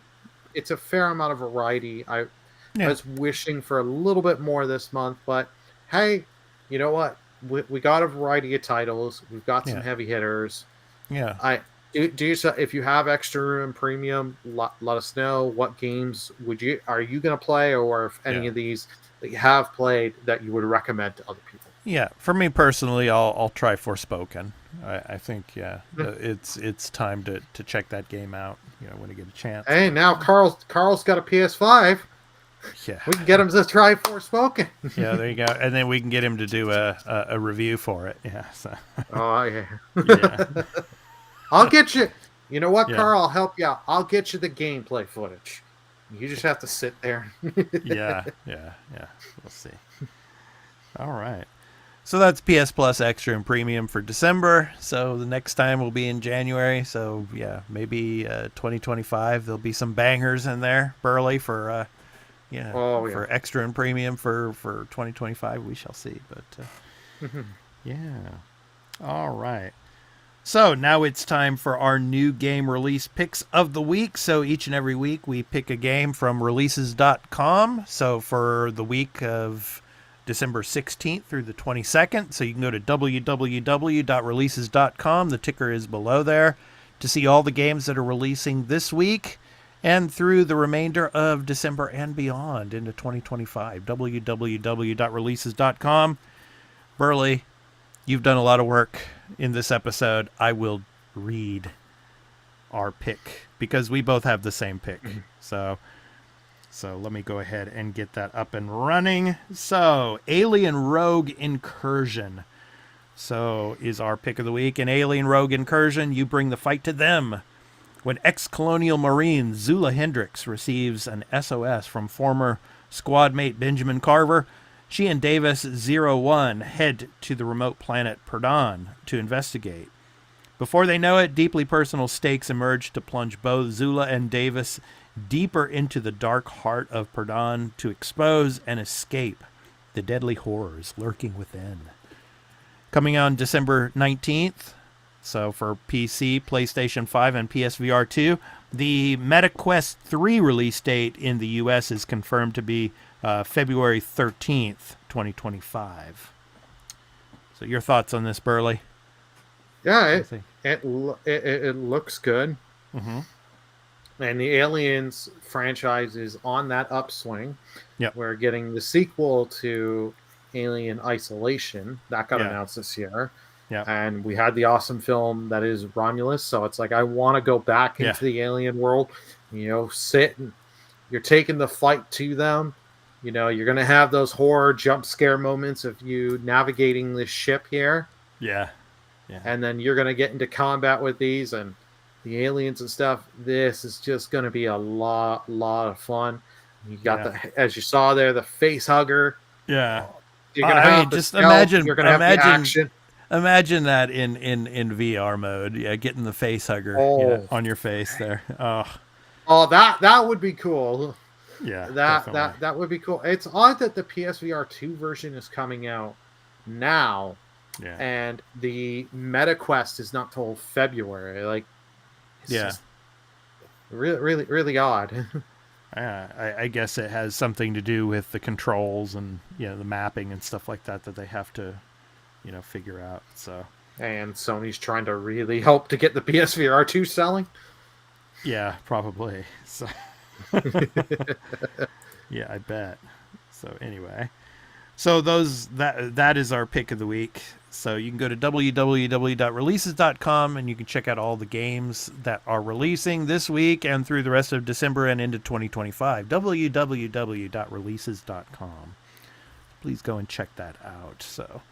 B: it's a fair amount of variety. I
A: Yeah.
B: was wishing for a little bit more this month, but hey, you know what? We got a variety of titles. We've got some
A: Yeah.
B: heavy hitters.
A: Yeah.
B: I do you if you have extra and premium, let us know what games are you going to play, or if any
A: Yeah.
B: of these that you have played that you would recommend to other people.
A: Yeah. For me personally, I'll try Forspoken. I think
B: Hmm.
A: it's time to check that game out. When I get a chance.
B: Hey,
A: But
B: now Carl's got a PS5.
A: yeah.
B: We can get him to try Forspoken.
A: Yeah. There you go. And then we can get him to do a review for it. Yeah. So
B: Oh yeah.
A: yeah.
B: I'll get you. You know what,
A: Yeah.
B: Carl? I'll help you out. I'll get you the gameplay footage. You just have to sit there.
A: Yeah. Yeah. Yeah. We'll see. All right. So that's PS Plus Extra and Premium for December. So the next time will be in January. So yeah, maybe 2025 there'll be some bangers in there, Burley, for
B: Oh yeah.
A: for Extra and Premium for 2025. We shall see. But yeah, all right. So now it's time for our new game release picks of the week. So each and every week we pick a game from releases.com. So for the week of December 16th through the 22nd. So you can go to www.releases.com. The ticker is below there to see all the games that are releasing this week and through the remainder of December and beyond into 2025. www.releases.com. Burley, you've done a lot of work in this episode. I will read our pick because we both have the same pick. So let me go ahead and get that up and running. So Alien Rogue Incursion. So is our pick of the week. In Alien Rogue Incursion, you bring the fight to them. When ex-colonial Marine Zula Hendricks receives an SOS from former squad mate Benjamin Carver, she and Davis-01 head to the remote planet Perdon to investigate. Before they know it, deeply personal stakes emerge to plunge both Zula and Davis deeper into the dark heart of Perdon to expose and escape the deadly horrors lurking within. Coming on December 19th, so for PC, PlayStation 5, and PSVR 2, the MetaQuest 3 release date in the US is confirmed to be February 13th, 2025. So your thoughts on this, Burley?
B: Yeah, it looks good.
A: Mm-hmm.
B: And the Aliens franchise is on that upswing.
A: Yep.
B: We're getting the sequel to Alien Isolation that got announced this year.
A: Yeah.
B: And we had the awesome film that is Romulus. So it's like I want to go back into the alien world. Sit and you're taking the fight to them. You're going to have those horror jump scare moments of you navigating this ship here.
A: Yeah. Yeah.
B: And then you're going to get into combat with these and the aliens and stuff. This is just going to be a lot of fun. You got as you saw there, the face hugger.
A: Yeah.
B: You're going to have
A: just
B: stealth,
A: imagine.
B: You're going to have the action.
A: Imagine that in VR mode. Yeah, getting the face hugger on your face there.
B: Oh, that would be cool.
A: Yeah,
B: that would be cool. It's odd that the PSVR 2 version is coming out now.
A: Yeah.
B: And the MetaQuest is not till February. Like, it's just really odd.
A: I guess it has something to do with the controls and the mapping and stuff like that they have to figure out. So,
B: and Sony's trying to really help to get the PSVR 2 selling.
A: Yeah, probably. So, yeah, I bet. So anyway, so that is our pick of the week. So you can go to www.releases.com and you can check out all the games that are releasing this week and through the rest of December and into 2025. www.releases.com. Please go and check that out. So,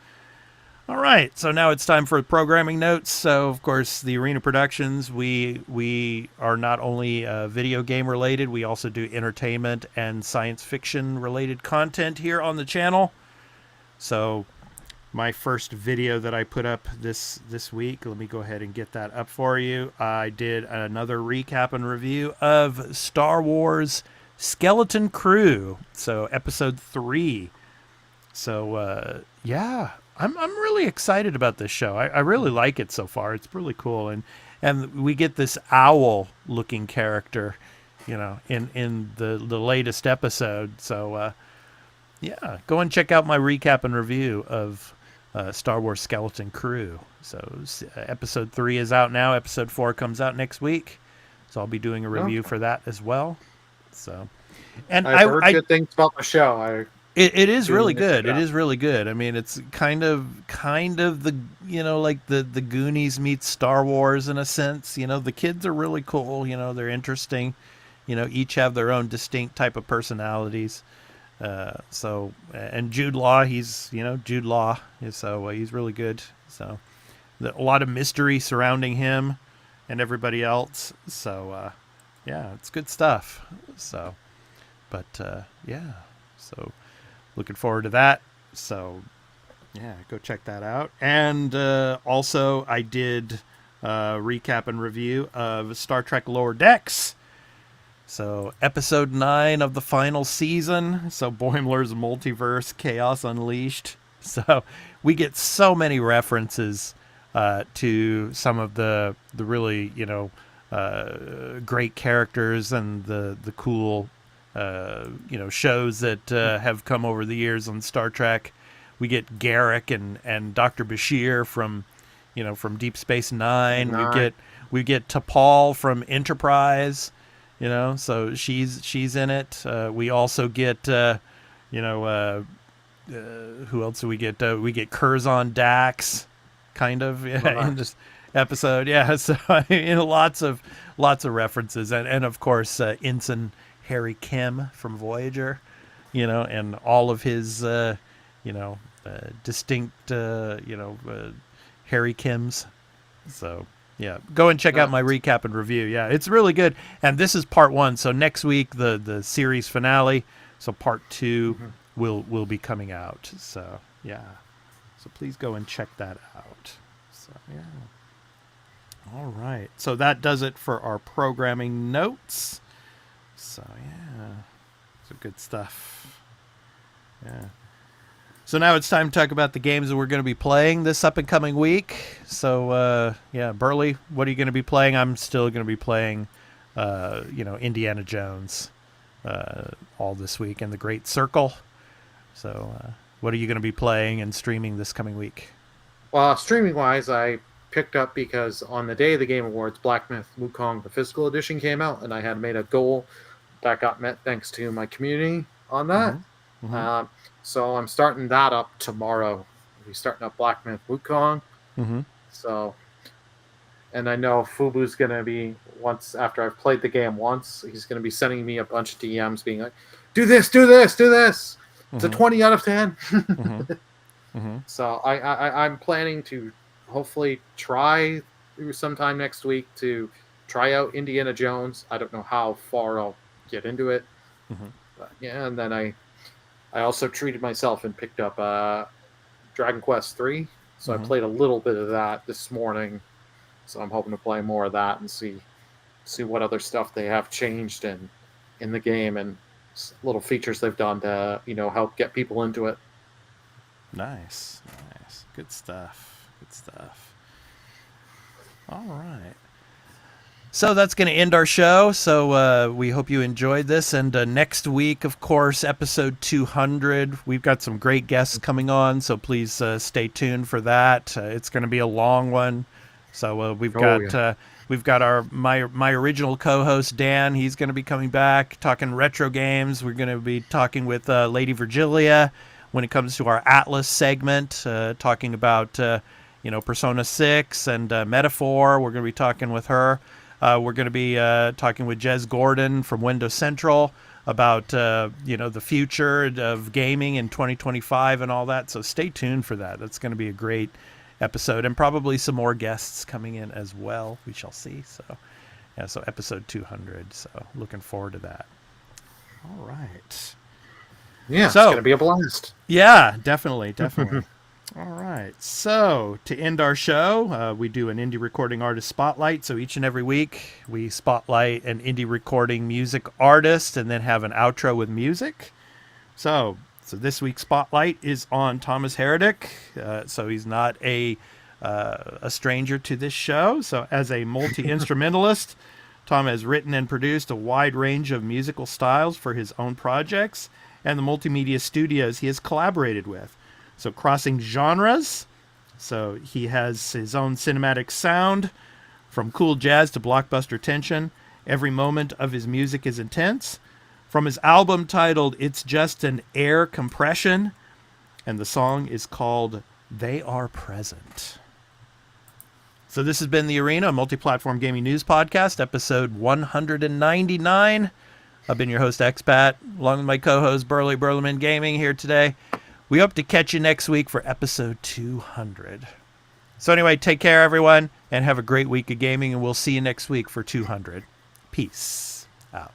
A: all right. So now it's time for programming notes. So of course, the Arena Productions, we are not only video game related, we also do entertainment and science fiction related content here on the channel. So my first video that I put up this week, let me go ahead and get that up for you. I did another recap and review of Star Wars Skeleton Crew, so episode 3. So I'm really excited about this show. I really like it so far. It's really cool, and and we get this owl-looking character, in the latest episode. So, yeah, go and check out my recap and review of Star Wars Skeleton Crew. So, episode 3 is out now. Episode 4 comes out next week. So I'll be doing a review for that as well. So, and
B: I've heard good things about the show.
A: It is really good. It is really good. I mean, it's kind of the, like the Goonies meets Star Wars in a sense. The kids are really cool. They're interesting. Each have their own distinct type of personalities. So, and Jude Law, he's Jude Law, so he's really good. So, a lot of mystery surrounding him and everybody else. So, yeah, it's good stuff. So, but yeah, so looking forward to that. So, yeah, go check that out. And also, I did recap and review of Star Trek Lower Decks. So, episode 9 of the final season. So, Boimler's Multiverse Chaos Unleashed. So, we get so many references to some of the really, great characters and the cool, shows that have come over the years on Star Trek. We get Garrick and Dr. Bashir from Deep Space Nine. We get T'Pol from Enterprise. So she's in it. We also get, who else do we get? We get Curzon Dax, kind of, in this episode. Yeah, so lots of references, and of course Ensign Harry Kim from Voyager, and all of his, distinct, Harry Kims. So. Yeah, go and check out my recap and review. Yeah, it's really good. And this is part 1. So next week, the series finale. So part 2 will be coming out. So, yeah. So please go and check that out. So, yeah. All right. So that does it for our programming notes. So, yeah. So good stuff. Yeah. So now it's time to talk about the games that we're going to be playing this up and coming week. So, yeah, Burley, what are you going to be playing? I'm still going to be playing, Indiana Jones all this week and The Great Circle. So, what are you going to be playing and streaming this coming week?
B: Well, streaming-wise, I picked up because on the day of the Game Awards, Black Myth Wukong, the physical edition, came out, and I had made a goal that got met thanks to my community on that. Mm-hmm. So I'm starting that up tomorrow. I'll be starting up Black Myth Wukong.
A: Mm-hmm.
B: So, and I know Fubu's going to be, once after I've played the game once, he's going to be sending me a bunch of DMs being like, do this, do this, do this. It's a 20 out of 10. So I'm planning to hopefully try sometime next week to try out Indiana Jones. I don't know how far I'll get into it. But yeah, and then I also treated myself and picked up Dragon Quest 3. So I played a little bit of that this morning. So I'm hoping to play more of that and see what other stuff they have changed in the game and little features they've done to, help get people into it.
A: Nice. Good stuff. All right. So that's going to end our show. So we hope you enjoyed this. And next week, of course, episode 200. We've got some great guests coming on, so please stay tuned for that. It's going to be a long one. So we've got my original co-host Dan. He's going to be coming back talking retro games. We're going to be talking with Lady Virgilia when it comes to our Atlas segment, talking about Persona 6 and Metaphor. We're going to be talking with her. We're going to be talking with Jez Gordon from Windows Central about the future of gaming in 2025 and all that. So stay tuned for that. That's going to be a great episode, and probably some more guests coming in as well. We shall see. So yeah, so episode 200. So looking forward to that. All right.
B: Yeah, so, it's going to be a blast.
A: Yeah, definitely. All right. So to end our show, we do an indie recording artist spotlight. So each and every week we spotlight an indie recording music artist and then have an outro with music. So this week's spotlight is on Thomas Heredick. So he's not a a stranger to this show. So as a multi-instrumentalist, Tom has written and produced a wide range of musical styles for his own projects and the multimedia studios he has collaborated with. So crossing genres, so he has his own cinematic sound, from cool jazz to blockbuster tension. Every moment of his music is intense. From his album titled It's Just an Air Compression, and the song is called They Are Present. So this has been The Arena, a multi-platform gaming news podcast, episode 199. I've been your host, Expat, along with my co-host, Burlyman Gaming, here today. We hope to catch you next week for episode 200. So anyway, take care, everyone, and have a great week of gaming, and we'll see you next week for 200. Peace out.